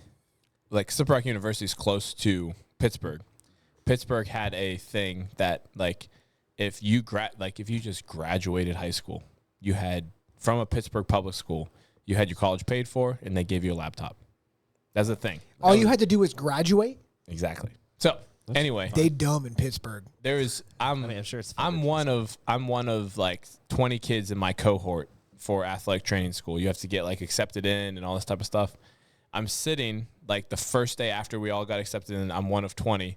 like, Slippery Rock University is close to Pittsburgh. Pittsburgh had a thing that, like, if you just graduated high school, you had, from a Pittsburgh public school, you had your college paid for, and they gave you a laptop. That's the thing. All you had to do was graduate. Exactly. So anyway, They dumb in Pittsburgh. I'm sure it's. I'm one of like 20 kids in my cohort for athletic training school. You have to get like accepted in and all this type of stuff. I'm sitting like the first day after we all got accepted in. I'm one of 20,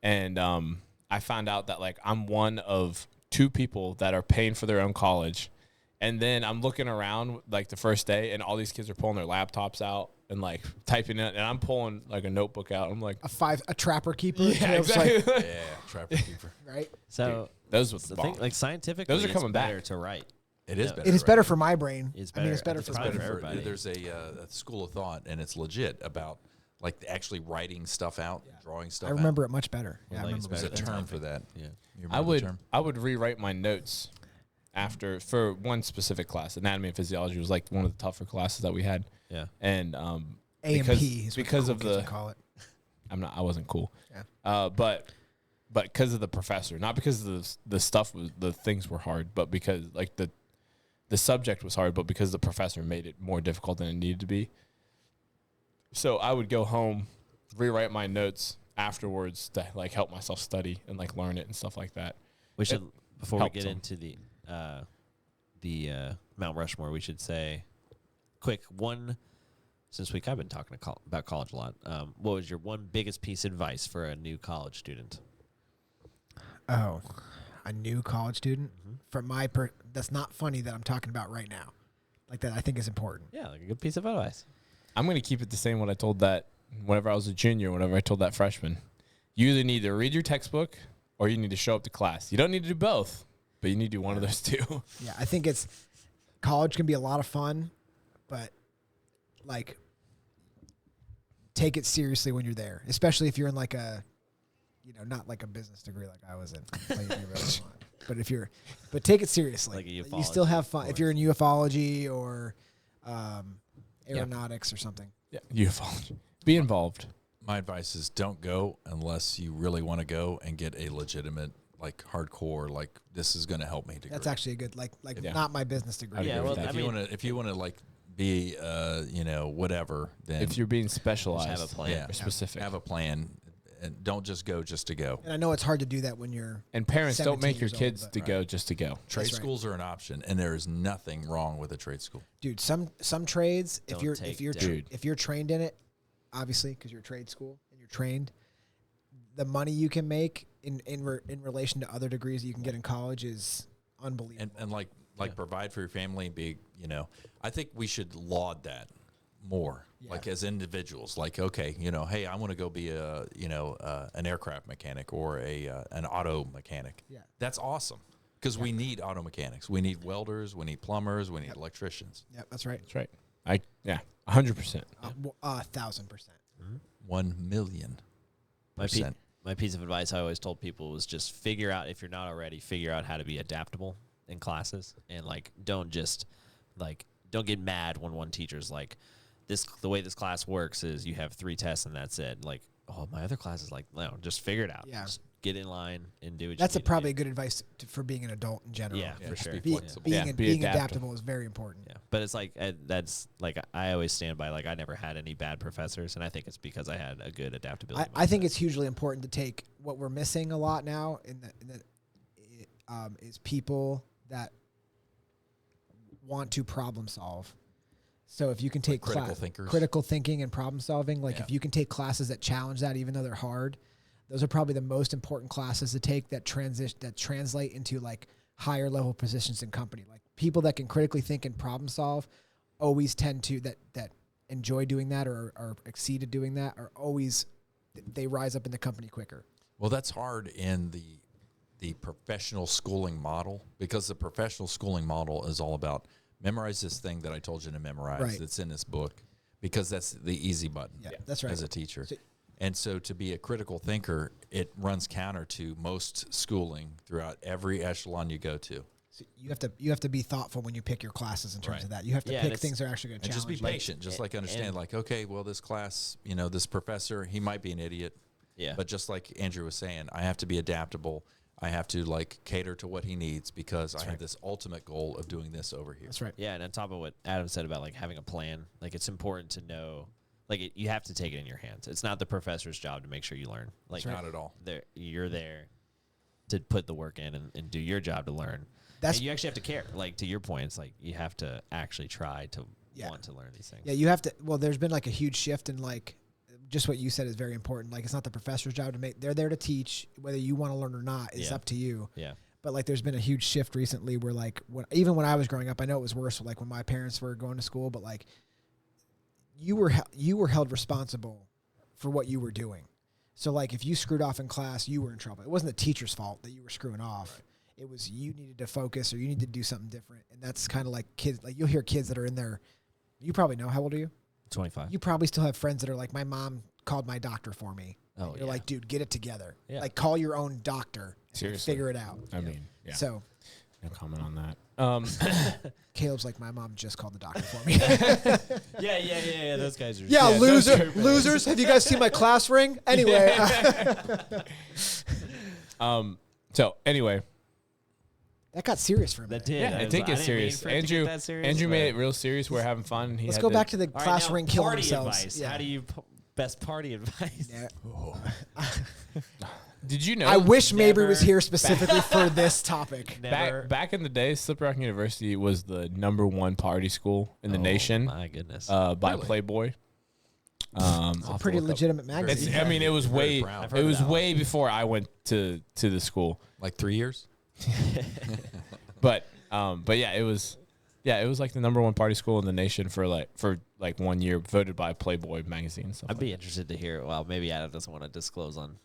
and I found out that like I'm one of 2 people that are paying for their own college. And then I'm looking around like the first day, and all these kids are pulling their laptops out and like typing it, and I'm pulling like a notebook out. I'm like A trapper keeper. yeah, It was like, exactly. Yeah, trapper keeper. right. So Those with the the thing, bomb. like scientifically, Those are coming it's back. better to write. It is No, better. It is right? better for my brain. It's I mean, better. it's better It's for probably the for everybody. There's a school of thought, and it's legit about like actually writing stuff out, drawing stuff I out. remember it much better. Well, Yeah, I like it's remember There's it a better better. term for that. Yeah. You remember the term? I would rewrite my notes for one specific class. Anatomy and physiology was like one of the tougher classes that we had. Yeah. And A&P is what because the of cool kids the would call it. I wasn't cool. Yeah. But because of the professor, not because the things were hard, but because like the subject was hard, but because the professor made it more difficult than it needed to be. So I would go home, rewrite my notes afterwards to like help myself study and like learn it and stuff like that. We should, before we helped get some. into the Mount Rushmore, we should say quick one. Since we kind of been talking about college a lot, what was your one biggest piece of advice for a new college student? Oh, a new college student? For my that's not funny that I'm talking about right now. Like that I think is important. Yeah, like a good piece of advice. I'm going to keep it the same when I told that whenever I was a junior, whenever I told that freshman. You either need to read your textbook or you need to show up to class. You don't need to do both, but you need to do one of those two. Yeah, I think college can be a lot of fun, but like take it seriously when you're there, especially if you're in like not like a business degree like I was in. But take it seriously. Like a you still have fun course. if you're in ufology or aeronautics or something. Yeah, ufology. Be involved. My advice is don't go unless you really want to go and get a legitimate, like hardcore, like this is going to help me degree. That's actually a good Yeah. not my business degree. I'd Yeah, agree with well, that. if you want to like be, whatever, then If you're being specialized have a plan. yeah, or specific. have a plan, and don't just go just to go. And I know it's hard to do that when you're And parents, don't 17 make your years old, kids but- to go just to go. Trade right. schools are an option, and there is nothing wrong with a trade school. dude. Some trades, Don't if take you're Dude. if you're trained in it, obviously because you're a trade school and you're trained, the money you can make in relation to other degrees that you can get in college is unbelievable. And like provide for your family, be I think we should laud that more, Yeah. like as individuals. Like, okay, hey, I want to go be an aircraft mechanic or an auto mechanic. Yeah. That's awesome because we need auto mechanics. We need welders. We need plumbers. We need electricians. Yeah, that's right. That's right. 100%. 1,000%. 1,000,000%. My piece of advice I always told people was just figure out, if you're not already, figure out how to be adaptable in classes, and like don't get mad when one teacher's like, the way this class works is you have 3 tests and that's it. Like, oh, my other class is like, no, just figure it out. Yeah. Just get in line and do what That's you need probably to good advice for being an adult in general. Yeah, for just sure. be Be- flexible. being Yeah, be being adaptable. adaptable is very important. do. Yeah, but it's like that's like I always stand by. Like I never had any bad professors, and I think it's because I had a good adaptability. I think mindset. it's hugely important to take what we're missing a lot now is people that want to problem solve. So if you can take critical thinkers. critical thinking and problem solving, like Yeah. if you can take classes that challenge that, even though they're hard, those are probably the most important classes to take that translate into like higher level positions in company. Like people that can critically think and problem solve always tend to that enjoy doing that or exceed at doing that are always they rise up in the company quicker. Well, that's hard in the professional schooling model, because the professional schooling model is all about memorize this thing that I told you to memorize. Right. That's in this book, because that's the easy button. Yeah, that's right. As a teacher. And so to be a critical thinker, it runs counter to most schooling throughout every echelon you go to. So you have to be thoughtful when you pick your classes in terms Right. of that. You have to pick things that are actually going to And challenge just be you. patient. Just like understand, like, okay, well, this class, this professor, he might be an idiot. Yeah. But just like Andrew was saying, I have to be adaptable. I have to cater to what he needs, because I have this ultimate goal of doing this over here. That's right. Yeah, and on top of what Adam said about having a plan, it's important to know, you have to take it in your hands. It's not the professor's job to make sure you learn. Not at all. You're there to put the work in and do your job to learn. And you actually have to care. To your point, it's you have to actually try to want to learn these things. Yeah, you have to. Well, there's been a huge shift in just what you said is very important. It's not the professor's job to make. They're there to teach. Whether you want to learn or not is up to you. Yeah. But there's been a huge shift recently where even when I was growing up, I know it was worse. When my parents were going to school, but you were held responsible for what you were doing. So if you screwed off in class, you were in trouble. It wasn't the teacher's fault that you were screwing off. Right. It was you needed to focus or you needed to do something different. And that's kind of kids. You'll hear kids that are in there. You probably know. How old are you? 25. You probably still have friends that are my mom called my doctor for me. Oh, you're dude, get it together. Yeah. Call your own doctor. Seriously. Figure it out. I mean, yeah. So, no comment on that. Caleb's my mom just called the doctor for me. Yeah. Those guys are. Yeah, losers. Have you guys seen my class ring? Anyway. So anyway. That got serious for a minute. That did. Yeah, it did get serious. Andrew made it real serious. We're having fun. Let's go back to the class ring killing party themselves. advice. Yeah. How do you best party advice? Yeah. Did you know? I wish Mabry was here specifically for this topic. Back in the day, Slip Rock University was the #1 party school in the nation. My goodness. By Playboy. It's a pretty legitimate magazine. It was way proud. it was way before I went to the school. 3 years? But yeah, it was the #1 party school in the nation for 1 year, voted by Playboy magazine. I'd be interested to hear. Well, maybe Adam doesn't want to disclose on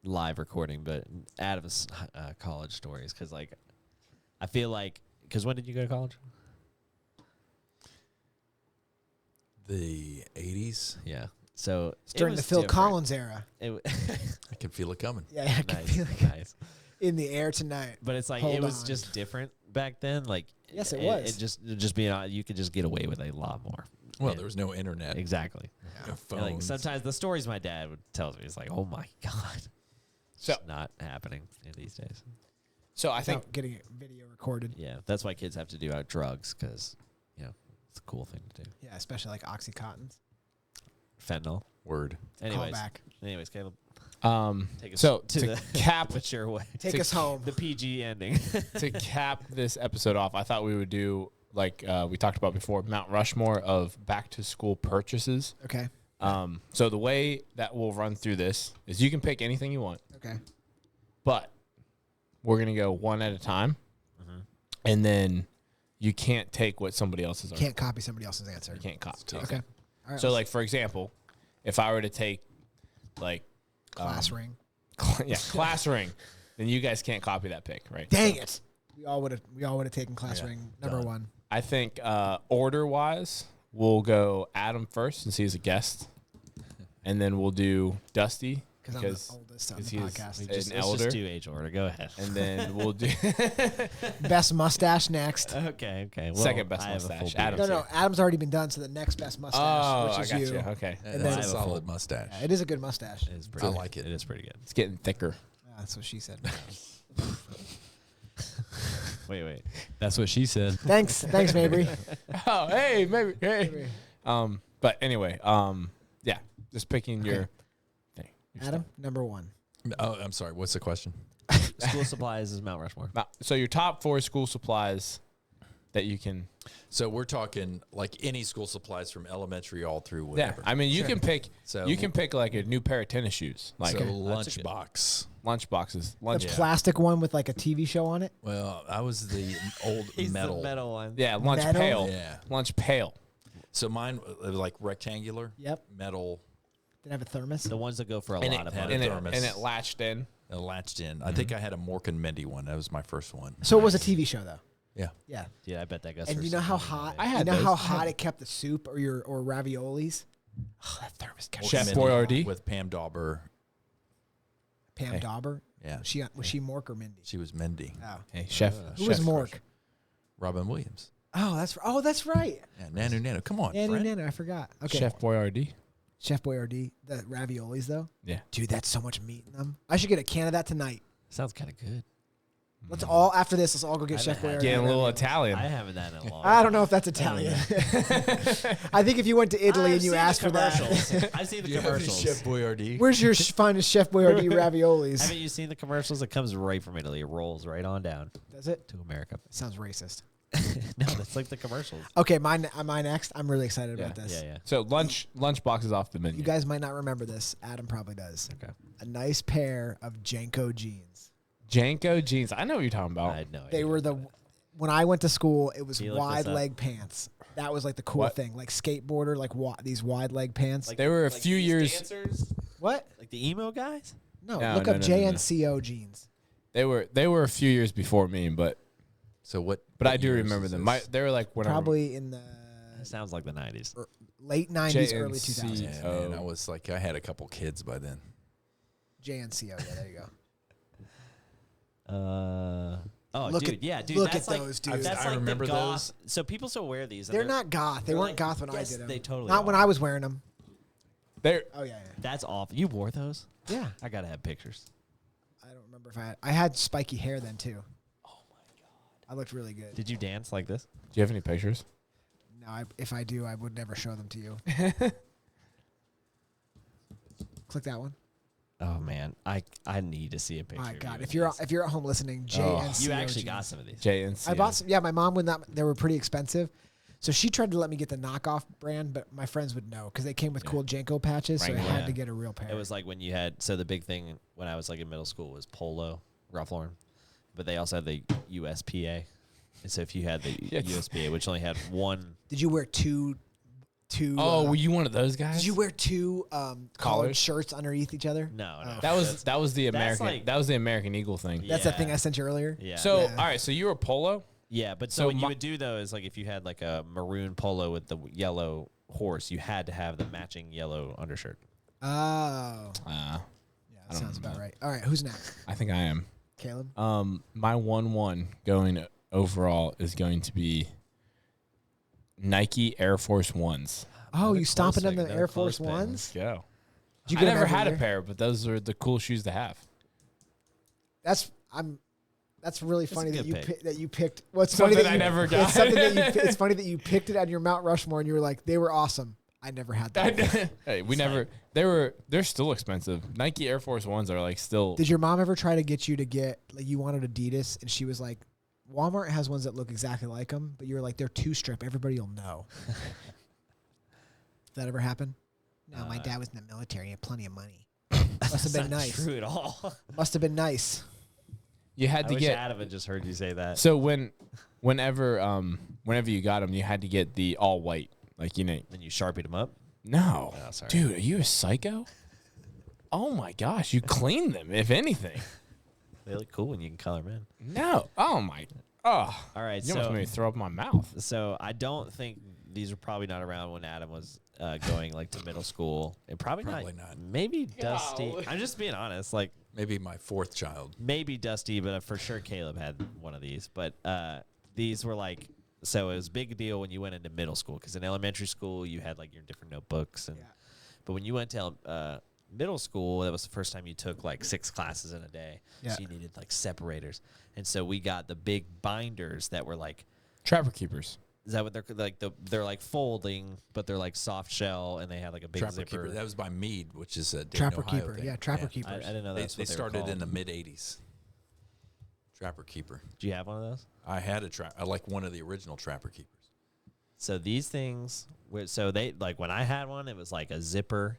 live recording, but Adam's college stories, because I feel because when did you go to college? The 80s. Yeah. So It's during the Phil Collins era. I can feel it coming. Yeah, I can feel it Nice. in the air tonight. But it's Hold it was on. just different back then. Yes, it was. It just being you could just get away with a lot more. Well, Yeah. there was no internet. Exactly. No And, phones. sometimes the stories my dad would tell me, it's oh my god, it's So- just not happening in these days. So I think Without getting it video recorded. Yeah, that's why kids have to do drugs, because it's a cool thing to do. Yeah, especially Oxycontins. Fentanyl. Word. Anyways, Caleb, take us so to to the cap mature way. Take us home. The PG ending. to cap this episode off, I thought we would do we talked about before, Mount Rushmore of back to school purchases. Okay. So the way that we'll run through this is you can pick anything you want, Okay. but we're gonna go one at a time, and then you can't take what somebody else is. Can't copy somebody else's answer. You can't copy. Okay. All right. So for example, if I were to take class ring. class ring, then you guys can't copy that pick, right? Dang it. We all would have taken class ring done. #1. I think order wise, we'll go Adam first since he's a guest, and then we'll do Dusty Because I'm the oldest on the he's- podcast. Let's Let's just do age order. Go ahead. and then we'll do Best mustache next. Okay. Well, second best I have a mustache. full beard. Adam's No, Adam's already been done, so the next best mustache, which is I you. got you. Okay, That's then- a solid mustache. Yeah, it is a good mustache. It is pretty I good. like it. It is pretty good. it's getting thicker. That's what she said. Wait. That's what she said. Thanks, Mabry. Oh, hey, maybe, hey. But anyway, yeah, just picking your thing. Adam, #1. Oh, I'm sorry. What's the question? School supplies is Mount Rushmore. So your top 4 school supplies that you can. So we're talking any school supplies from elementary all through Yeah, whatever. I mean you can pick. So You can pick a new pair of tennis shoes, so a lunchbox. lunch boxes, lunch. The plastic one with a TV show on it. Well, I was the old He's metal. the metal one. Yeah, lunch Metal? pail. Yeah. Lunch pail. So mine was rectangular. Yep. Metal. Did it have a thermos? The ones that go for a And lot of it, money. and, it, thermos. and it latched in. It latched in. I think I had a Mork and Mindy one. That was my first one. So it was a TV show though. Yeah. Yeah. Dude, I bet that goes And for you know how some money, hot? man. I had you know those. how I had- hot it kept the soup or raviolis. Oh, that thermos kept Chef so Boyardee? hot. with Pam Dauber. Pam Hey. Dauber. Yeah. Was she Mork or Mindy? She was Mindy. Oh. Hey, Chef. Who was Chef Mork? Crush. Robin Williams. Oh, that's right. Yeah, Nanu. Come on, Nanny friend. Nana, I forgot. Okay. Chef Boyardee. Chef Boyardee, the raviolis though. Yeah. Dude, that's so much meat in them. I should get a can of that tonight. Sounds kind of good. Let's all after this. Let's all go get I Chef haven't had Boyardee. Getting a little raviolis. Italian. I haven't had that in a long I don't know if that's Italian. I think if you went to Italy and you asked for that, I've seen the Do you have any commercials. Chef Boyardee? where's your finest Chef Boyardee raviolis? Haven't you seen the commercials? It comes right from Italy. It rolls right on down Does it? to America. Sounds racist. No, that's like the commercials. Okay, mine next. I'm really excited about Yeah. this. Yeah, yeah. So lunch boxes off the menu. You guys might not remember this. Adam probably does. Okay. A nice pair of Janko jeans. Janko jeans. I know what you're talking about. I had no idea. They were when I went to school, it was Can you look wide this up? leg pants. That was like the cool What? thing, like skateboarder, like these wide leg pants. They were a few years. What? Like the emo guys? No, No, look no, up no, no, no. JNCO jeans. They were a few years before me, but So what? I what do years remember is them. this? They were like when Probably in the It sounds like the 90s. late 90s, early JNC. 2000s. Yeah, man, I was like, I had a couple kids by then. JNCO, yeah, there you go. Oh, Look dude, at- yeah, dude. look that's at like, those, dude. That's I like remember the goth. those. So people still wear these. and They're not goth. They they're weren't like- goth when yes, I did them. they totally Not when are. I was wearing them. they're Oh, yeah, That's awful. You wore those? yeah. Yeah. I gotta have pictures. I don't remember if I had spiky hair then, too. Oh my god. I looked really good. Did you dance like this? Do you have any pictures? No, if I do, I would never show them to you. Click that one. Oh man, I need to see a picture. My of God, you if you're at home listening, JNCO you actually jeans. got some of these. JNC. I bought some. Yeah, my mom would not. They were pretty expensive, so she tried to let me get the knockoff brand, but my friends would know because they came with cool Janko patches, so I Wrangler. had Yeah. to get a real pair. It was like when you had the big thing when I was like in middle school was polo, Ralph Lauren, but they also had the USPA, and so if you had the Yes. USPA, which only had one, Did you wear two? Oh, were you one of those guys? Did you wear two collared Collars? shirts underneath each other? no, Oh. That was the that's American. like- that was the American Eagle thing. Yeah. That's that thing I sent you earlier. yeah, So Yeah. all right, so you were polo. yeah, but so so what you my- would do though is like if you had like a maroon polo with the yellow horse, you had to have the matching yellow undershirt. Oh, yeah, I that don't sounds know. about right. All right, who's next? I think I am. Caleb. My 1-1 going overall is going to be Nike Air Force Ones. Oh, Another you stomping close on the pick, Air another Force close pick. Ones? Go. Did you I get 'em never every had a year? pair, but those are the cool shoes to have. That's really funny a that good you pick. that you picked. What's Something funny that I you, never It's got. something that you. It's funny that you picked it on your Mount Rushmore and you were like, they were awesome. I never had that. Hey, we never. They're still expensive. Nike Air Force Ones are like still. Did your mom ever try to get you to get like you wanted Adidas and she was like, Walmart has ones that look exactly like them, but you were like, they're two strip. Everybody will know. Did that ever happen? No, my dad was in the military. He had plenty of money. Must have been Not nice. true at all. Must have been nice. You had I to wish get. Adam had just heard you say that. So whenever you got them, you had to get the all white. Like Then you sharpied them up. No, Oh, sorry. dude, are you a psycho? Oh my gosh, you cleaned them. If anything, They look cool when you can color them in. no. Oh my. Oh, All right, you almost so made me throw up in my mouth. so I don't think these were probably not around when Adam was going like to middle school. And probably Probably not. not. Maybe Dusty. Golly. I'm just being honest. Like Maybe my fourth child. maybe Dusty, but for sure Caleb had one of these. But these were like, so it was a big deal when you went into middle school because in elementary school you had like your different notebooks, and Yeah. but when you went to middle school, that was the first time you took like 6 classes in a day, Yeah. so you needed like separators, and so we got the big binders that were like, Trapper keepers. is that what they're like? They're like folding, but they're like soft shell, and they had like a big Trapper zipper. Keeper. That was by Mead, which is a Dayton, Trapper Ohio Keeper. thing. Yeah, Trapper I Keepers. didn't know They that's what they started were in the called. mid '80s. Trapper Keeper. Do you have one of those? I had I like one of the original Trapper Keepers. So these things were, so they like when I had one, it was like a zipper,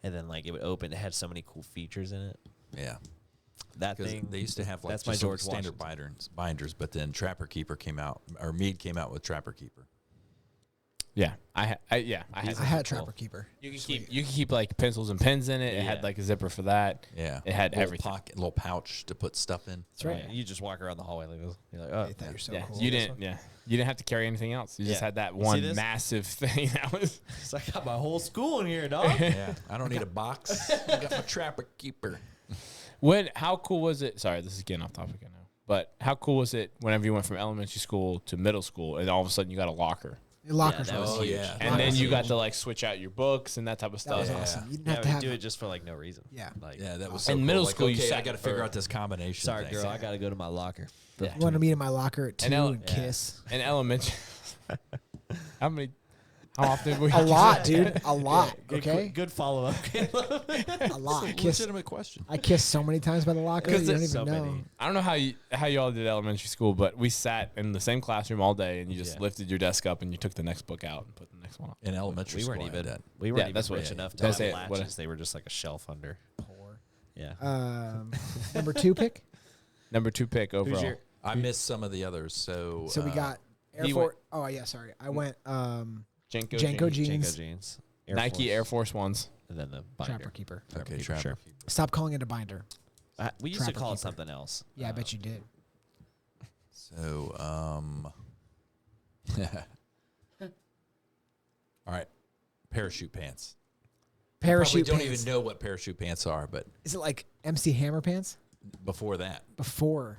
and then like it would open. It had so many cool features in it. Yeah, That because thing. they used to have like that's my just George standard binders, but then Trapper Keeper came out, or Mead came out with Trapper Keeper. Yeah, I had I that. had a Trapper Keeper. You can keep like pencils and pens in it. It had like a zipper for that. Yeah. It had little everything. pocket, little pouch to put stuff in. That's right. You just walk around the hallway like this. You're like, oh, I thought you're so Yeah, cool. you didn't. Yeah, you didn't have to carry anything else. You just Yeah. had that You see one this? massive thing that was. so I got my whole school in here, dog. Yeah. I don't need a box. I got my Trapper Keeper. How cool was it? Sorry, this is getting off topic, I know. But how cool was it whenever you went from elementary school to middle school, and all of a sudden you got a locker, Your lockers that were was Oh, huge. yeah. and then you got to like switch out your books and that type of That was stuff. awesome. You didn't Yeah, have to we have do it just for like no reason. Yeah. Like, Yeah, that was In so middle cool. Like, school, you okay, I sat got to figure for- out this combination. sorry, thing. girl, I got to go to my locker. You want to meet in my locker at 2 and Yeah. kiss. In elementary, how often were you A lot, dude. A lot. Good, Okay? good follow up. A lot. I It's a kissed, legitimate question. I kissed so many times by the locker. You don't even there's so know. many. I don't know how you all did elementary school, but we sat in the same classroom all day, and you just Yeah. lifted your desk up and you took the next book out and put the next one up. In elementary We school, weren't I had even that. we weren't Yeah, even that's what- rich yeah. enough to That's have it. What- latches. They were just like a shelf under. Poor. Yeah. Number 2 pick. Number 2 pick overall. Who's your I missed some of the others, so So we got Air he Force. Oh yeah, sorry. I went Jenko Jenko jeans, jeans. Janko jeans, Nike Air Force Ones. and then the binder. Trapper Keeper. okay, Keeper, Trapper sure. Keeper. Stop calling it a binder. We used to Trapper call it Keeper. something else. Yeah, I bet you did. So, all right, parachute pants. Parachute Probably don't pants. even know what parachute pants are, but Is it like MC Hammer pants? before that, Before.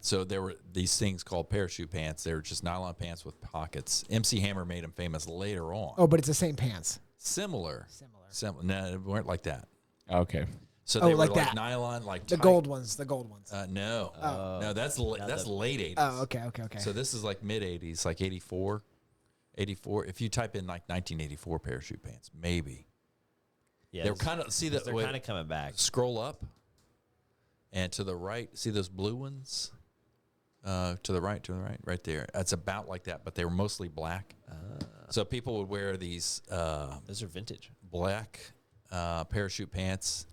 so there were these things called parachute pants. They were just nylon pants with pockets. MC Hammer made them famous later on. Oh, but it's the same pants. Similar. No, they weren't like that. Okay. So Oh, they were like like that. nylon, like The tight. gold ones. The gold ones. No, Oh. no, that's late 80s. Oh, okay. So this is like mid 80s, like 84. If you type in like 1984 parachute pants, maybe. Yeah, They're kind of they're kind of coming back. scroll up and to the right, see those blue ones? To the right, right there. It's about like that, but they were mostly black. So people would wear these Those are vintage. black parachute pants.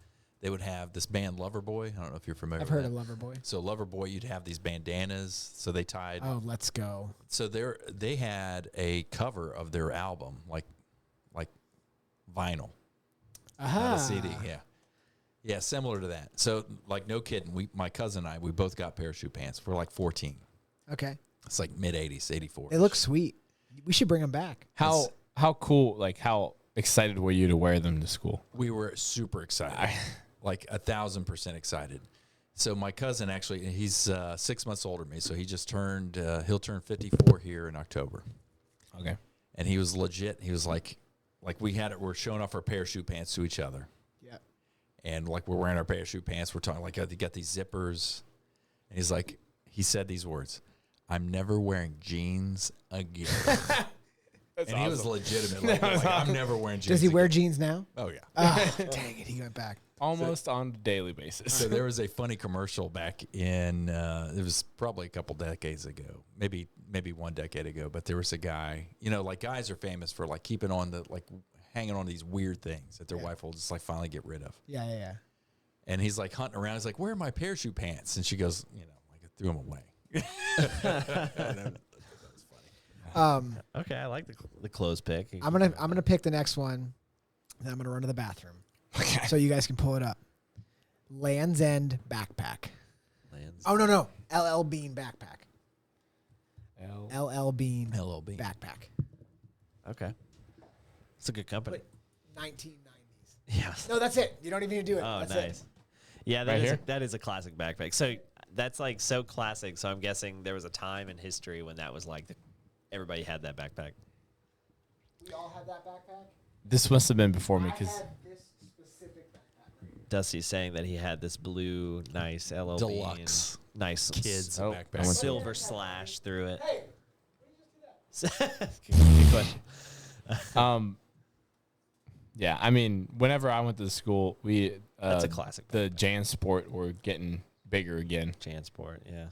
They would have this band Loverboy. I don't know if you're familiar I've with heard that. of Loverboy. So Loverboy, you'd have these bandanas. So they tied. Oh, let's go. So they had a cover of their album, like vinyl, Aha. not a CD. Yeah, similar to that. So like no kidding, my cousin and I, we both got parachute pants. We're like 14. Okay. It's like mid 80s, 84. They look sweet. We should bring them back. How cool? Like how excited were you to wear them to school? We were super excited, like 1,000% excited. So my cousin actually, he's 6 months older than me. So he just turned, he'll turn 54 here in October. Okay. And he was legit. He was like we're showing off our parachute pants to each other. Yeah. And like we're wearing our parachute pants. We're talking like, they got these zippers. And he's like, he said these words, "I'm never wearing jeans again." And he was legitimate. Like, I'm never wearing jeans. Does he wear again. jeans now? Oh, yeah. Ah, dang it. He went back. Almost on a daily basis. So there was a funny commercial back in, it was probably a couple decades ago, maybe 1 decade ago, but there was a guy, like guys are famous for like keeping on hanging on these weird things that their wife will just like finally get rid of. Yeah. And he's like hunting around. He's like, "Where are my parachute pants?" And she goes, like I threw them away. Okay, I like the clothes pick. I'm gonna pick the next one. Then I'm gonna run to the bathroom. Okay. So you guys can pull it up. Land's End backpack. Oh no. LL Bean backpack. LL Bean LLB. backpack. Okay, it's a good company. 1990s. Yeah. No, that's it. You don't even do it. Oh, that's nice. It. Yeah, Right here? that is a classic backpack. So that's like so classic. So I'm guessing there was a time in history when that was like everybody had that backpack. We all had that backpack. This must have been before me because this specific backpack. Dusty's saying that he had this blue, nice LLB Deluxe. and nice Kids Oh, backpack. I went to- silver slash through it. Hey, Good question. yeah, I mean, whenever I went to the school, we That's a classic The JanSport were getting bigger again. JanSport, yeah.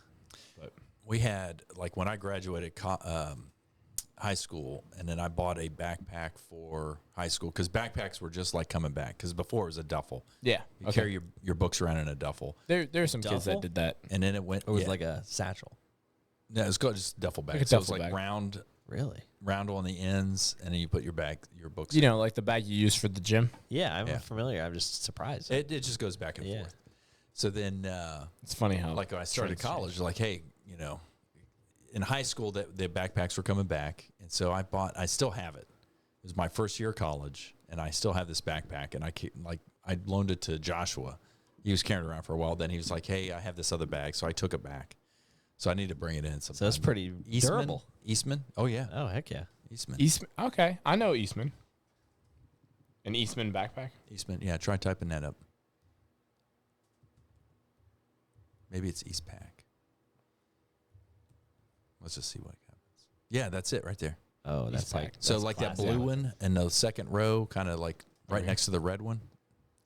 We had, like, when I graduated high school, and then I bought a backpack for high school, because backpacks were just like coming back, because before it was a duffel. Yeah, You carry your books around in a duffel. There are some kids Duffel? that did that. And then it went. It was yeah. like a satchel. No, it was called just duffel bag. Like a So it was duffel like bag. round Really? round on the ends, and then you put your books. You know, like the bag you use for the gym. Yeah, I'm familiar. I'm just surprised. It just goes back and forth. So then, It's funny how like when I started trends college, like, hey, you know, in high school, the backpacks were coming back, and so I still have it. It was my first year of college, and I still have this backpack, and I loaned it to Joshua. He was carrying it around for a while. Then he was like, hey, I have this other bag, so I took it back. So I need to bring it in sometime. So it's pretty durable. Eastman? Oh, yeah. Oh, heck yeah. Eastman. Eastman. Okay, I know Eastman. An Eastman backpack. Eastman. Yeah, try typing that up. Maybe it's Eastpak. Let's just see what happens. Yeah, that's it right there. Oh, that's Eastpak. like So that's like classic. that blue one in the second row, kind of like right Okay. next to the red one.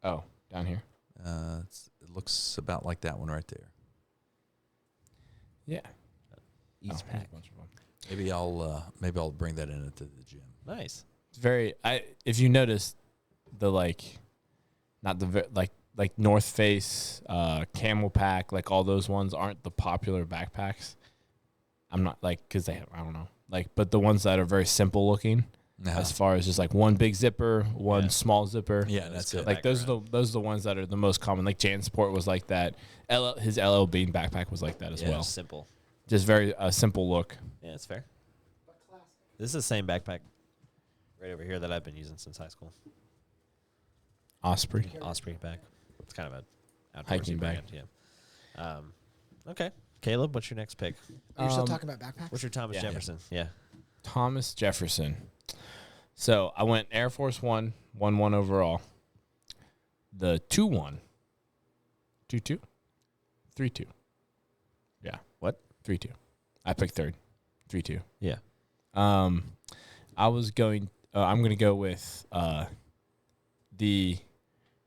Oh, down here. It looks about like that one right there. Yeah. East Oh, here's pack. a bunch of them. Maybe I'll bring that into the gym. Nice. It's very. If you notice, the not the like North Face, Camel Pack, like all those ones aren't the popular backpacks. I'm not like because they have, I don't know, like, but the ones that are very simple looking, as far as just like one big zipper, one small zipper. Yeah, that's it. Like those are the ones that are the most common. Like JanSport was like that. His LL Bean backpack was like that as well. Simple. Just very simple look. Yeah, it's fair. This is the same backpack right over here that I've been using since high school. Osprey. Osprey bag. It's kind of a Hiking outdoorsy bag. brand. Yeah. Okay. Caleb, what's your next pick? You're still talking about backpacks? What's your Thomas Yeah. Jefferson? Yeah. Thomas Jefferson. So I went Air Force One, 1-1 overall. The 2-1. 2-2? 3-2. Yeah. What? 3-2. I picked third. 3-2. Yeah. I was going. I'm going to go with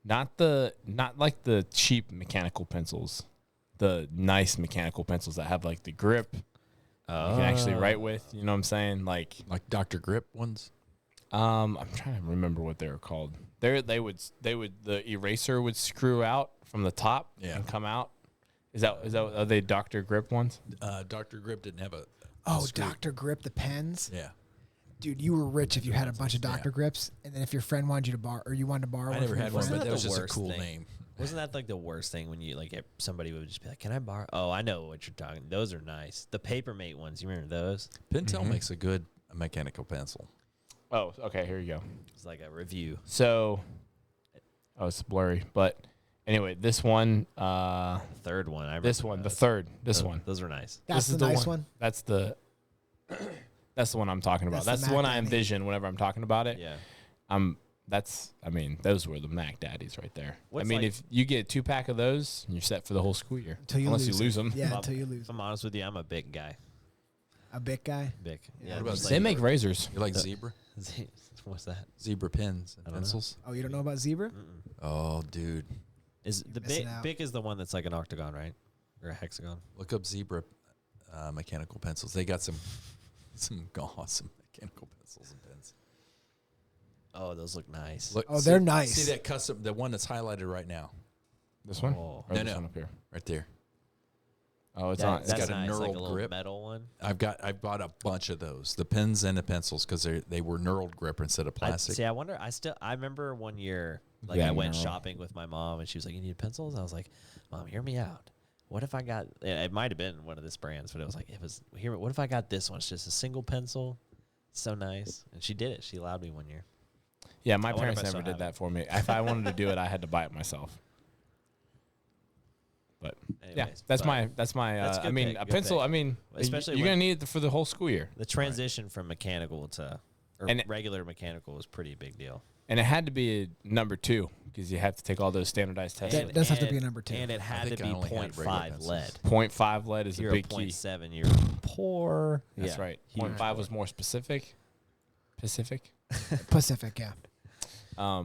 not like the cheap mechanical pencils, the nice mechanical pencils that have like the grip you can actually write with. You know what I'm saying? Like Dr. Grip ones. I'm trying to remember what they were called. The eraser would screw out from the top and come out. Is that are they Dr. Grip ones? Dr. Grip didn't have a screw. Dr. Grip, the pens. Yeah. Dude, you were rich if you had a bunch of Dr. Grips, and then if your friend wanted you to borrow, or you wanted to borrow I one never from your had one, friend. but that was the just a worst cool thing? name. Wasn't that like the worst thing when you like somebody would just be like, "Can I borrow?" Oh, I know what you're talking. Those are nice. The Papermate ones. You remember those? Pentel makes a good mechanical pencil. Oh, okay. Here you go. It's like a review. So, it's blurry, but anyway, this one, Third one. I remember this one, the those. third, this one. Those were nice. That's This the is nice one. That's the one I'm talking about. That's That's the the one Mac I Daddy. envision whenever I'm talking about it. Yeah. Those were the Mac Daddies right there. What's I mean, like- if you get 2-pack of those, you're set for the whole school year. Until you Unless lose you lose them. Yeah, If until you lose. If I'm honest with you, I'm a big guy. A big guy. Big. Yeah. Yeah. What about just They Zebra? make razors. You like The- zebra? What's that? Zebra pens and I don't know. pencils? Oh, you don't know about zebra? Oh, dude. Is the missing big out. big is the one that's like an octagon, right? Or a hexagon? Look up zebra mechanical pencils. They got some awesome mechanical pencils and pens. Oh, those look nice. Look, Oh, they're nice. See that custom, the one that's highlighted right now, This one? Oh. Or No, this no. one up here? right there. Oh, it's That- on. that's got a nice, like knurled little grip. metal one. I bought a bunch of those, the pens and the pencils, because they were knurled grip instead of plastic. I wonder. I remember one year, like Yeah, I went knurl. shopping with my mom, and she was like, "You need pencils?" I was like, "Mom, hear me out. What if I got? It might have been one of this brands, but it was like here. What if I got this one? It's just a single pencil. It's so nice." And she did it. She allowed me one year. Yeah, my I wonder parents if I never still did have that it. for me. If I wanted to do it, I had to buy it myself. But yeah, Anyways, that's but my. That's a I good mean, pick, a good pencil. pick. I mean, Especially you're when- gonna need it for the whole school year, the transition from mechanical to And- regular mechanical was pretty big deal. and it had to be a number 2 because you have to take all those standardized tests. That does have to be a number 2. And it had to think I be only had regular 0.5 pencils. lead. 0.5 lead is You're a big key. 0.7, you're poor. That's Yeah, right. huge 0.5 was poor. more specific. Pacific. Pacific, yeah.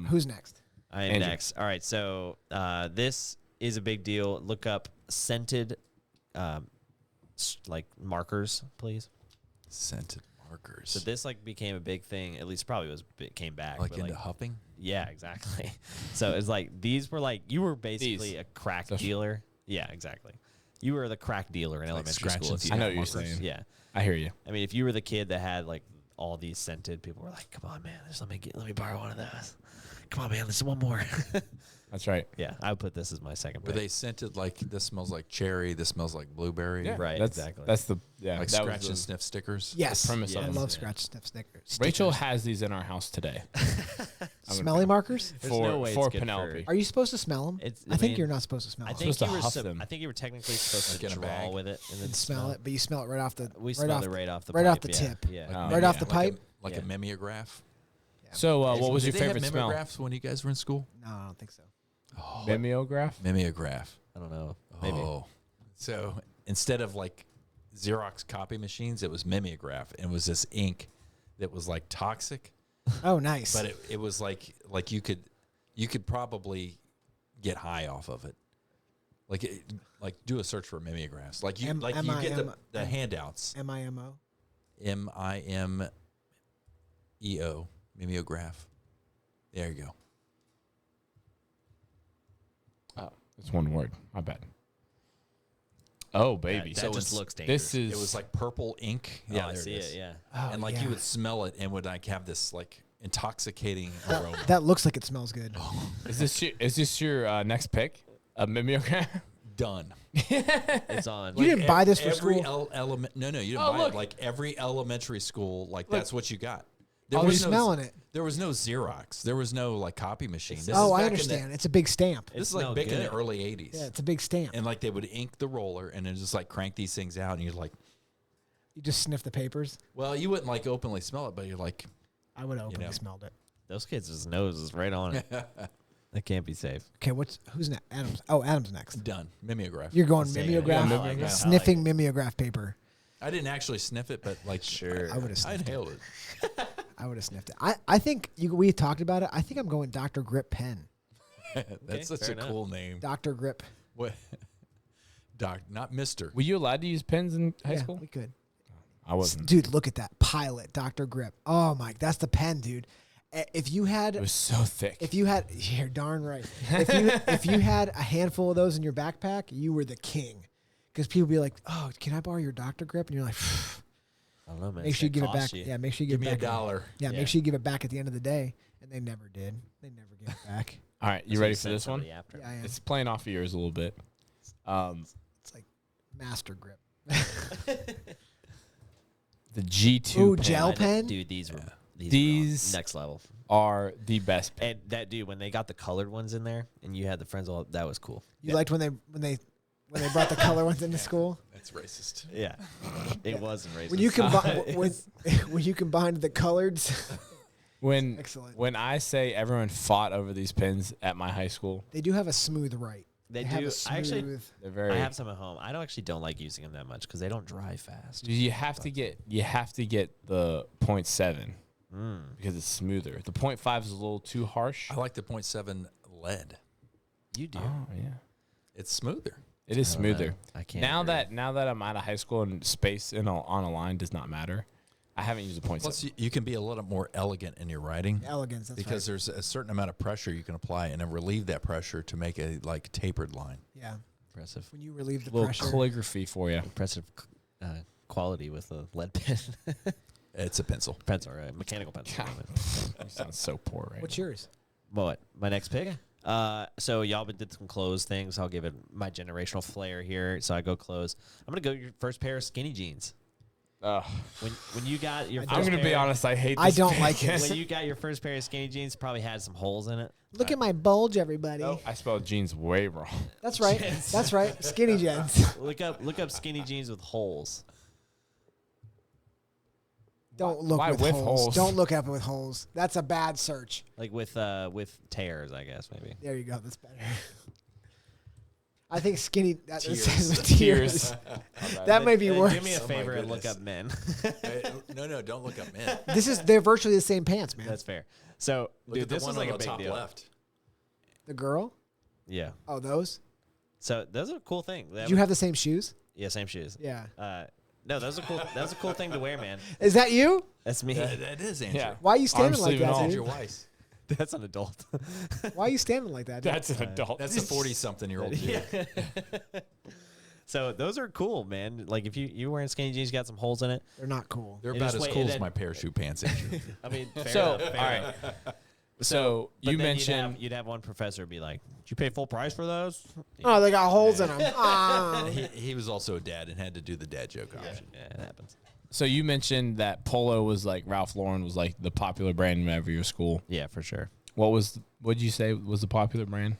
Who's next? I am Andrew. next. All right, so this is a big deal. Look up scented, like markers, please. Scented markers. So this like became a big thing. At least probably came back. like but, into huffing? yeah, exactly. So it's like these were like you were basically These. a crack Those- dealer. Yeah, exactly. You were the crack dealer in elementary scratch school. and if you I know had what you're markers. saying. Yeah. I hear you. I mean, if you were the kid that had like all these scented, people were like, "Come on, man, just let me borrow one of those. Come on, man, there's one more." That's right. Yeah, I would put this as my second Were pick. they scented like this smells like cherry, this smells like blueberry? Right, That's, exactly. That's the Like that was scratch the- and sniff stickers? Yes. premise Yes. of I them. love Yeah. scratch stickers. Rachel has these in our house today Smelly markers? There's for no way it's for good Penelope. Are you supposed to smell them? It's- I I think mean, you're not supposed to smell I them. think supposed to you were. huff them. I think you were technically supposed Like to in a draw bag. with it and then And smell it, but you smell it right off the We right smelled off it right off the right pipe, off the yeah. tip. Yeah. Oh. Right off the Like pipe. like Yeah. a mimeograph. So what was Did your they favorite have smell? mimeographs when you guys were in school? No, I don't think so. Mimeograph? Mimeograph. I don't know. Maybe. Oh. So instead of like Xerox copy machines, it was mimeograph, and it was this ink that was like toxic, Oh, nice. but it was like you could probably get high off of it. Like do a search for mimeographs. Like you get the handouts. MIMO. MIMEO mimeograph. There you go. Oh, it's one word. My bad. Oh, baby. That So just it's- looks dangerous. This is. It was like purple ink. Yeah, I there it see is. it. Yeah. Oh, And like yeah. you would smell it and would like have this like intoxicating aroma. That looks like it smells good. Is this your next pick? A mimeograph? Done. It's on. You didn't buy this for every school? element. No, you didn't Oh, buy look. it. Like every elementary school, like that's what you got. There Oh, was you're no, smelling it. There was no Xerox. There was no like copy machine. This Oh, is I back in understand. It's a big stamp. This is It like smelled back in the good. early '80s. Yeah, it's a big stamp. And like they would ink the roller and then just like crank these things out, and you're like, You just sniff the papers. well, you wouldn't like openly smell it, but you're like, I would have openly know. smelled it. Those kids' nose is right on it. That can't be safe. Okay, who's next? Adams. Oh, Adam's next. done. Mimeograph. You're going Same. mimeograph, Yeah, I like that. sniffing I like mimeograph paper. I didn't actually sniff it, but like Sure. I would have I sniffed it. inhaled it. I would have sniffed it. I think we talked about it. I think I'm going Dr. Grip pen. That's such fair a enough. cool name. Dr. Grip. What? Doc, not Mister. Were you allowed to use pens in high Yeah, school? we could. I wasn't. Dude, look at that pilot, Dr. Grip. Oh my, that's the pen, dude. If you It had, was so thick. if you had, you're darn right. If you had a handful of those in your backpack, you were the king. Because people be like, "Oh, can I borrow your Dr. Grip?" And you're like, I don't know, man. "Make It's sure you give gonna it back." cost you. Yeah, make sure you Give give me it a back. dollar. Yeah, Yeah. make sure you give it back at the end of the day. And they never did. They never gave it back. All right, you So ready sent for this one? somebody after. Yeah, I am. It's playing off of yours a little bit. It's like Master Grip. The G2 Ooh, pen gel pen? Dude, these were These- next level. are the best pen. And that dude, when they got the colored ones in there, and you had the friends all, that was cool. You liked when they brought the color ones into school. That's racist. Yeah, it wasn't racist. When you combine when you combined the coloreds, When Excellent. when I say everyone fought over these pens at my high school, they do have a smooth right. They have do. a I actually, smooth. they're very. I have some at home. I don't like using them that much because they don't dry fast. you have to get the 0.7 because it's smoother. The 0.5 is a little too harsh. I like the 0.7 lead. You do. Oh yeah, It's smoother. it is I don't know. smoother. I can't. Now agree. that I'm out of high school and space on a line does not matter. I haven't used the 0.7. Plus, you can be a little more elegant in your writing Elegance. That's because there's a certain amount of pressure you can apply and then relieve that pressure to make a like tapered line. right. Yeah. impressive, When you relieve the little pressure. calligraphy for you. impressive quality with a lead pen. It's a pencil. Pencil, right? Mechanical pencil. You sound so poor right What's now. yours? What? My next pick? So y'all did some clothes things. I'll give it my generational flair here. So I go clothes. I'm gonna go your first pair of skinny jeans. When you got your, I'm first gonna be pair- honest. I hate. This I don't pick. like it. When you got your first pair of skinny jeans, probably had some holes in it. Look at my bulge, everybody. Oh, I spelled jeans way wrong. That's right. That's right. Skinny jeans. Look up skinny jeans with holes. Don't look Why with with holes. holes? Don't look up with holes. That's a bad search. Like with tears, I guess maybe. There you go. That's better. I think skinny. That Tears. says with tears. that may be Then worse. Do me a Oh my favor and look goodness. up men. No, don't look up men. They're virtually the same pants, man. That's fair. So, Look dude, at the this one was like on a the big top deal. left. The girl. Yeah. Oh, those. So those are a cool thing. Did you have the same shoes? Yeah, same shoes. Yeah. No, that was a cool. That was a cool thing to wear, man. Is that you? That's me. That is Andrew. Yeah. Why are you standing Arm like sleeve and that, all. dude? Andrew Weis. That's an adult. Why are you standing like that? Dude? That's an adult. That's a 40-something-year-old dude. So those are cool, man. Like if you wearing skinny jeans, you got some holes in it. They're not cool. They're It about just as wait- cool and as then- my parachute pants, Andrew. I mean, fair So, enough, fair all enough. right. So But you then mentioned you'd have one professor be like, "Did you pay full price for those?" Oh, they got holes in them. Ah. he was also a dad and had to do the dad joke option. Yeah, it happens. so you mentioned that Polo was like Ralph Lauren was like the popular brand in every school. Yeah, for sure. What did you say was the popular brand?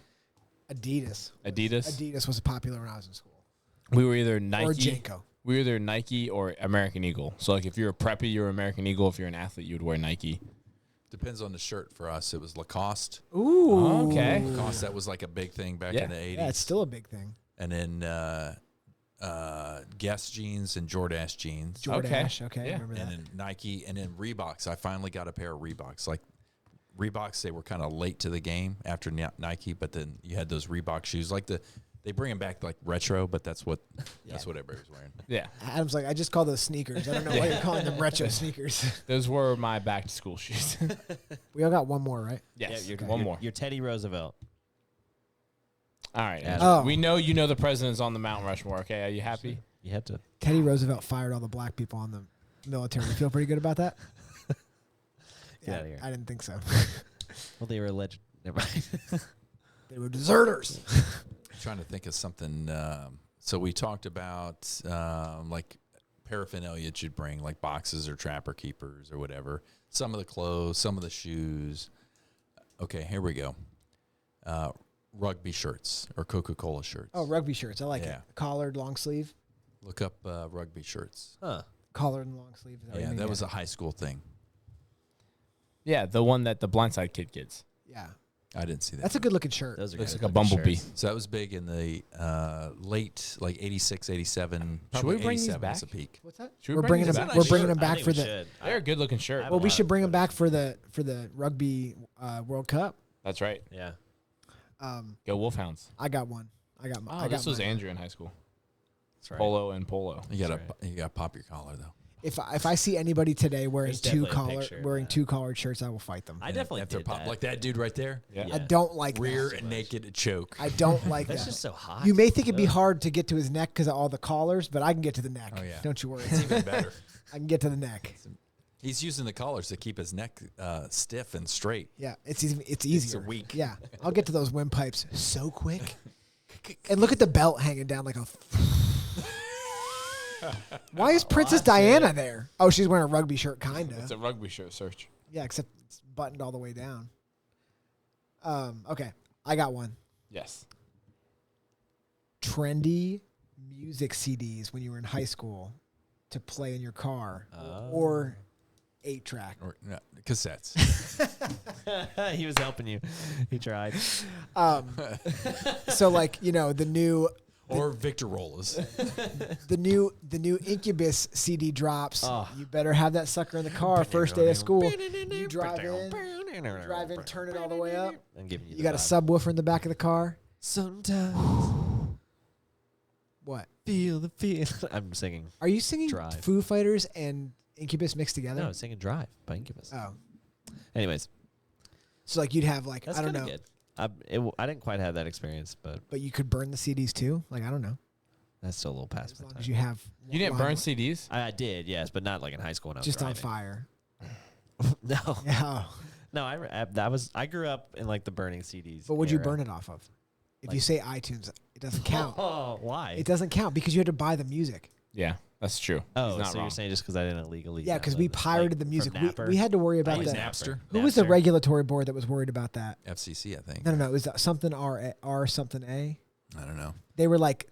Adidas. Adidas. Adidas was popular when I was in school. We were either Nike Or Janko. We were either Nike or American Eagle. So like if you're a preppy, you're American Eagle. If you're an athlete, you would wear Nike. Depends on the shirt. For us, it was Lacoste. Ooh. Okay. Lacoste, that was like a big thing back Yeah. in the 80s. Yeah, it's still a big thing. And then Guess jeans and Jordache jeans. Jordache. Okay. Yeah. Remember that. And then Nike, and then Reeboks. I finally got a pair of Reeboks. Like Reeboks, they were kind of late to the game after Nike, but then you had those Reebok shoes. Like they bring them back like retro, but that's what everybody's wearing. Yeah. Adam's like, I just call those sneakers. I don't know why you're calling them retro sneakers. Those were my back to school shoes. We all got one more, right? Yes. Yeah, One more. You're Teddy Roosevelt. All right. Yeah. Andrew. Oh. We know you know the president's on the Mount Rushmore. Okay. Are you happy? You had to. Teddy Roosevelt fired all the black people on the military. You feel pretty good about that? Get outta here. I didn't think so. Well, they were alleged. Never mind. They were deserters. Trying to think of something. So we talked about like paraphernalia that you'd bring, like boxes or trapper keepers or whatever. Some of the clothes, some of the shoes. Okay, here we go. Rugby shirts or Coca-Cola shirts. Oh, rugby shirts. I like Yeah. it. Collared, long sleeve. Look up rugby shirts. Huh. Collared and long sleeve. Is what you Yeah, mean? that was a high school thing. Yeah. The one that the Blindside kid gets. Yeah. I didn't see that. That's a good looking shirt. Those are Looks good like a bumblebee. shirts. So that was big in the late, like 86, 87. Should Probably we bring these 87 was back? the peak. What's that? Should we We're bring bringing these them. back? We're I bringing them should- back I think for we the. should. They're a good looking shirt. I Well, we have a should lot bring of them back for the rugby World Cup. That's right. Yeah. Go Wolfhounds. I got one. I got. Oh, I got this was mine. Andrew in high school. That's right. Polo and Polo. You gotta That's you gotta pop your collar though. If I see anybody today wearing There's definitely a picture of that. two collared shirts, I will fight them. I definitely If they're did pop, that. like that dude right there. Yeah. I don't like Rear that. and naked choke. I don't like That's that. just so hot. You may think it'd be hard to get to his neck because of all the collars, but I can get to the neck. Oh, yeah. Don't you worry. It's even better. I can get to the neck. He's using the collars to keep his neck stiff and straight. Yeah, it's easier. weak. Yeah, I'll get to those windpipes so quick. And look at the belt hanging down like a. Why is Princess Diana there? Oh, she's wearing a rugby shirt, kinda. It's a rugby shirt search. Yeah, except it's buttoned all the way down. Okay, I got one. Yes. Trendy music CDs when you were in high school to play in your car, Oh. or 8-track. Or cassettes. He was helping you. He tried. So like the new. Or Victor Rollers. The new Incubus CD drops. Oh. You better have that sucker in the car first day of school. You drive in, turn it all the way up. I'm giving You got a subwoofer in the back of the car. Sometimes What? feel the feel. I'm singing. Are you singing Drive. Foo Fighters and Incubus mixed together? No, I'm singing Drive by Incubus. Oh, Anyways, so like you'd have like that's I don't kinda know, good. I didn't quite have that experience, but but you could burn the CDs too. Like I don't know, that's still a little past as my long time. as you have. You didn't one burn line CDs? I did, yes, but not like in high school when I was just on driving. fire. No, Yeah. no, I grew up in like the burning CDs. But what'd you era. burn it off of? If you Like- say iTunes, it doesn't count. Oh, why? It doesn't count because you had to buy the music. Yeah, that's true. Oh, He's not so wrong. you're saying just because I didn't illegally? Yeah, because we download it, pirated like, the music. from Napper? We had to worry about use that. Napster. Who was the Napster. regulatory board that was worried about that? FCC, I think. No, it was something R something A. I don't know. They were like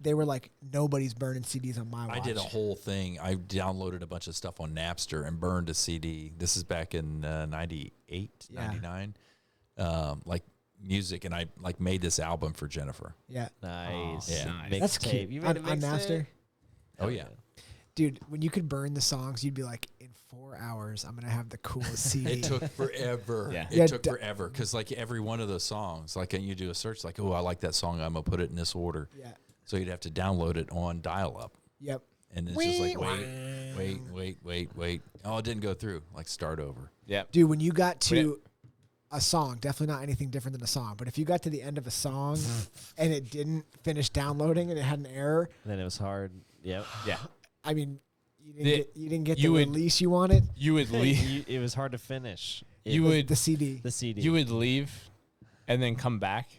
nobody's burning CDs on my watch. I did a whole thing. I downloaded a bunch of stuff on Napster and burned a CD. This is back in 98, Yeah. 99. Like music, and I like made this album for Jennifer. Yeah, Nice. Yeah. Nice. that's Mixtape. cute. You On, made a on mixtape? Napster, Oh, yeah. dude. When you could burn the songs, you'd be like, in 4 hours, I'm gonna have the coolest CD. It took forever. Yeah. It Yeah, took forever because like every one of those songs, like you do a search, like, oh, I like that song. I'm gonna put it in this order. Yeah. So you'd have to download it on dial-up, Yep. and it's just like wait. Oh, it didn't go through. Like start over. Yep. Dude, when you got to a song, definitely not anything different than a song. But if you got to the end of a song and it didn't finish downloading and it had an error, Then it was hard. Yep. Yeah. I mean, you didn't get the you would- release you wanted. You would leave. It was hard to finish. You The- would the CD. the CD. you would leave, and then come back,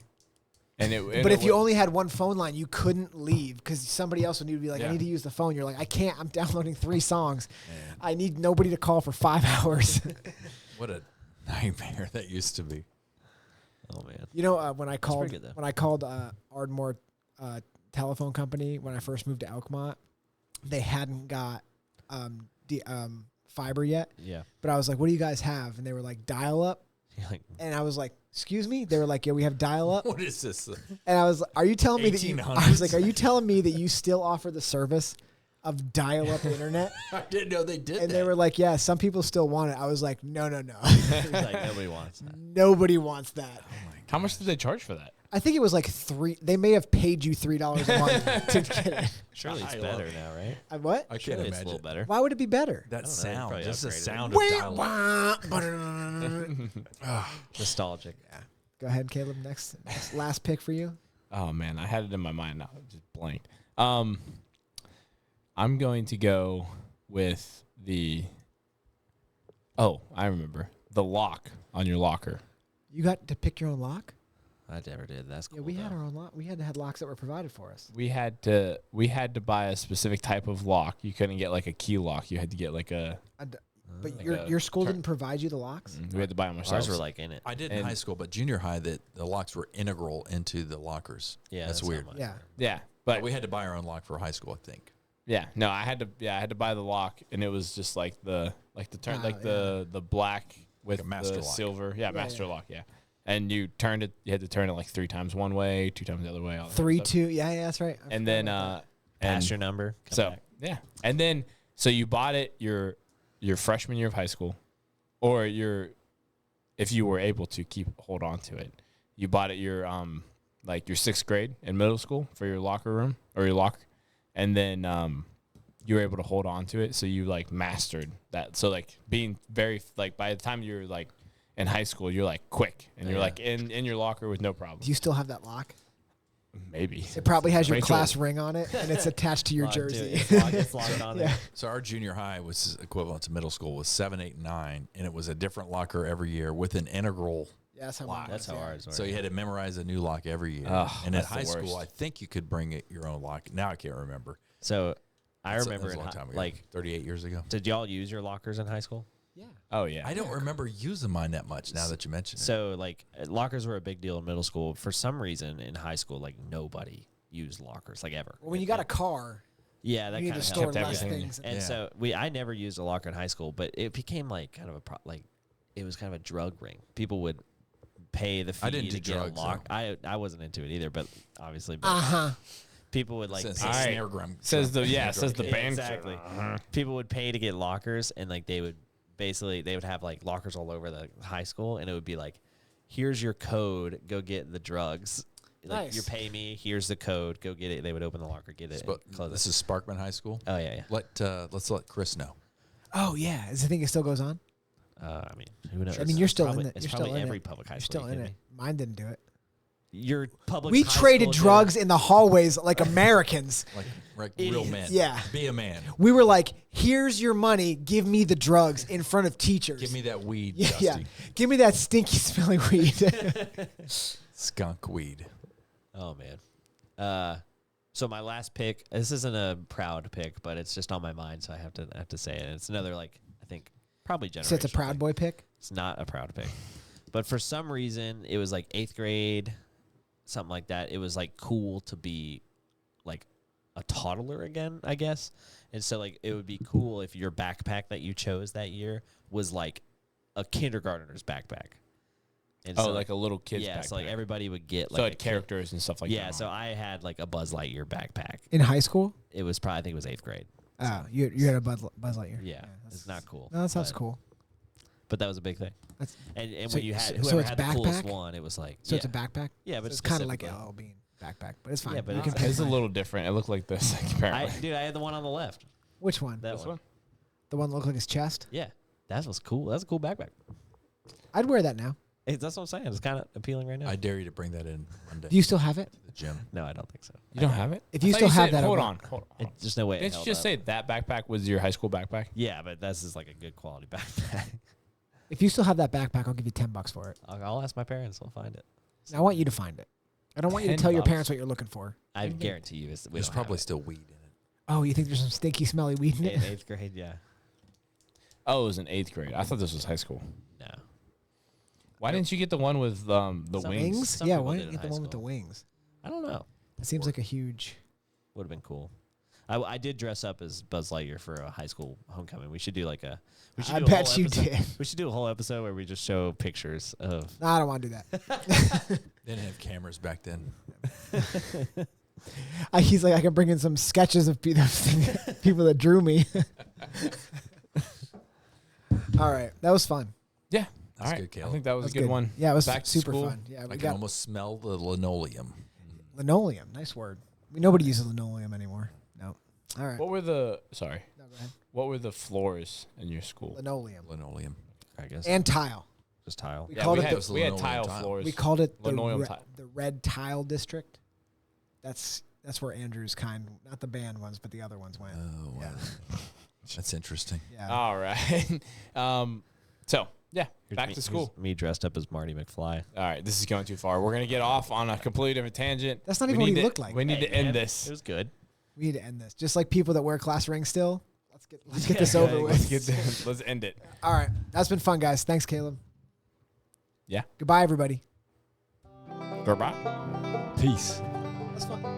and it. But if you only had one phone line, you couldn't leave because somebody else would need to be like, Yeah. I need to use the phone. You're like, I can't. I'm downloading 3 songs. Man, I need nobody to call for 5 hours. what a nightmare that used to be. Oh man. You know, when I called pretty good, though. Ardmore telephone company when I first moved to Elkmont, they hadn't got fiber yet. Yeah. But I was like, "What do you guys have?" And they were like, "Dial up." You're like, And I was like, "Excuse me?" They were like, "Yeah, we have dial up." What is this? And I was, "Are you telling me that you?" I was 1800s? like, "Are you telling me that you still offer the service of dial up internet?" I didn't know they did And that. they were like, "Yeah, some people still want it." I was like, "No, no, no." he's like nobody wants that. Nobody wants that. how much did they charge for that? I think it was like $3. They may have paid you $3 a month to get it. Surely it's I better love- now, right? What? I can't Surely it's a imagine. little better. Why would it be better? That I don't know, sound, probably just the upgraded it. sound of dial-up. Nostalgic. Go ahead, Caleb. Next last pick for you. Oh man, I had it in my mind now. It just blanked. I'm going to go with the. Oh, I remember the lock on your locker. You got to pick your own lock? I never did. That's cool. Yeah, we had though. our own lock. We had to have locks that were provided for us. We had to buy a specific type of lock. You couldn't get like a key lock. You had to get like a. But Like your a school turn- didn't provide you the locks? We had to buy them ourselves. Ours were like in it. I did in And- high school, but junior high, that the locks were integral into the lockers. Yeah, that's not weird. mine. Yeah. Yeah, But but we had to buy our own lock for high school, I think. yeah, no, I had to buy the lock, and it was just like the turn, Ah, like the black with a master the lock. silver, master yeah. lock, and you turned it. You had to turn it like 3 times one way, 2 times the other way. All that 3, stuff. 2. Yeah, that's right. I and forgot then about Pass and your number. Come so back. yeah, and then so you bought it your freshman year of high school, or if you were able to hold on to it, you bought it your like your 6th grade in middle school for your locker room or your locker, and then you were able to hold on to it, so you like mastered that. So like being very like by the time you're like in high school, you're like quick and you're Yeah. like in your locker with no that. problem. Do you still have that lock? Maybe It probably has your Rachel- class ring on it, and it's attached to your Locked to it. jersey. It's locked on Yeah. there. So our junior high was equivalent to middle school was 7, 8, 9, and it was a different locker every year with an integral. Yeah, that's how Lock. mine That's was, how yeah. ours were. So you had to memorize a new lock every year. Ugh, and at that's the high school, worst. I think you could bring it your own lock. Now I can't remember. So I That remember was a in long time ago, like, 38 years ago. did y'all use your lockers in high school? Yeah. Oh yeah, I don't remember using mine that much now that you mention it. So like lockers were a big deal in middle school. For some reason in high school, like nobody used lockers like ever. Well, when you got a car, yeah, that you need kind to of store Kept less everything. things. And Yeah. so I never used a locker in high school, but it became like kind of it was kind of a drug ring. People would pay the fee I didn't to do get drugs, a lock. I wasn't into it either, but obviously, but Uh-huh. people would like Since pay- All right. snare drum, says the snare says the drum band exactly. People would pay to get lockers, and like they would have like lockers all over the high school, and it would be like, here's your code, go get the drugs. Like Nice. you pay me, here's the code, go get it. They would open the locker, get it, and close This it. is Sparkman High School. Oh yeah, Let's let Chris know. Oh yeah, is the thing it still goes on? I mean, who knows? I mean, you're still Probably- in it. It's You're probably still in every it. public high You're school. still you in kidding it. Mine didn't do it. me? Your public. We high traded school drugs did. in the hallways like Americans. Like real Idiots. men. Yeah. Be a man. We were like, "Here's your money. Give me the drugs in front of teachers." Give me that weed, yeah, Dusty. yeah. Give me that stinky smelling weed. Skunk weed. Oh man. So my last pick. This isn't a proud pick, but it's just on my mind, so I have to say it. It's another I think probably generational. So it's a Proud thing. Boy pick. It's not a proud pick, but for some reason it was like 8th grade, something like that. It was like cool to be like a toddler again, I guess. And so like it would be cool if your backpack that you chose that year was like a kindergartner's backpack. And so, like a little kid's yeah, backpack. so like everybody would get like so a it had characters and stuff like yeah, that. so I had like a Buzz Lightyear backpack. In high school? It was probably I think it was 8th grade. Oh, you had a Buzz Lightyear. Yeah, that's- it's not cool. No, that sounds but- cool. But that was a big thing. That's, And So- when you had so whoever it's had the coolest backpack? one, it was like so yeah. it's a backpack. Yeah, So but it's kind of like specifically- LL Bean backpack, but it's fine. Yeah, but you it's- can pick It's a mine. little different. It looked like this. Like, apparently. I had the one on the left. Which one? That This one. one? The one that looked like his chest. Yeah, that was cool. That's a cool backpack. I'd wear that now. That's what I'm saying. It's kind of appealing right now. I dare you to bring that in Monday. Do you still have it? to the gym. No, I don't think so. You don't have it? If I you thought still have said- that, hold I'll- on. There's no way. Didn't you just say that backpack was your high school backpack? Yeah, but this is like a good quality backpack. If you still have that backpack, I'll give you $10 for it. I'll ask my parents. I'll find it. I want you to find it. I don't want you to tell your $10. parents what you're looking for. I guarantee you, we There's don't probably have still weed in it. Oh, you think there's some stinky, smelly weed in it. it? In 8th grade. Yeah. Oh, it was in 8th grade. I thought this was high school. No. Why didn't you get the one with the Some wings? Some Yeah, people why did didn't you in get the high one with the school. wings? I don't know. It seems like a huge. Would have been cool. I did dress up as Buzz Lightyear for a high school homecoming. We should do like a. We should I do a bet whole you episode- did. We should do a whole episode where we just show pictures of. No, I don't want to do that. They didn't have cameras back then. He's like, I can bring in some sketches of people that drew me. All right, that was fun. Yeah. That's All right. good, Caleb. I think that was That a good one. Yeah, it was Back to super school. fun. Yeah, I we can got almost smell the linoleum. linoleum. Nice word. Nobody uses linoleum anymore. No. All right. What were the sorry? No, go ahead. What were the floors in your school? Linoleum Linoleum. I guess. and tile. Just tile. We Yeah, called we it had, the, we had linoleum tile tile. floors. we called it the, Linoleum tile. the red tile district. That's where Andrew's kind, not the band ones, but the other ones went. Oh, wow. Yeah. That's interesting. Yeah. All right. So yeah, Here's back me- to school. here's Me dressed up as Marty McFly. All right, this is going too far. We're gonna get off on a completely different tangent. That's not We even what need he to- looked like. We need to Hey, man, end this. It was good. We need to end this. Just like people that wear class rings still. Let's get Yeah, this yeah, over Let's with. get let's end it. All right. That's been fun, guys. Thanks, Caleb. Yeah. Goodbye, everybody. Goodbye. Peace. That's fun.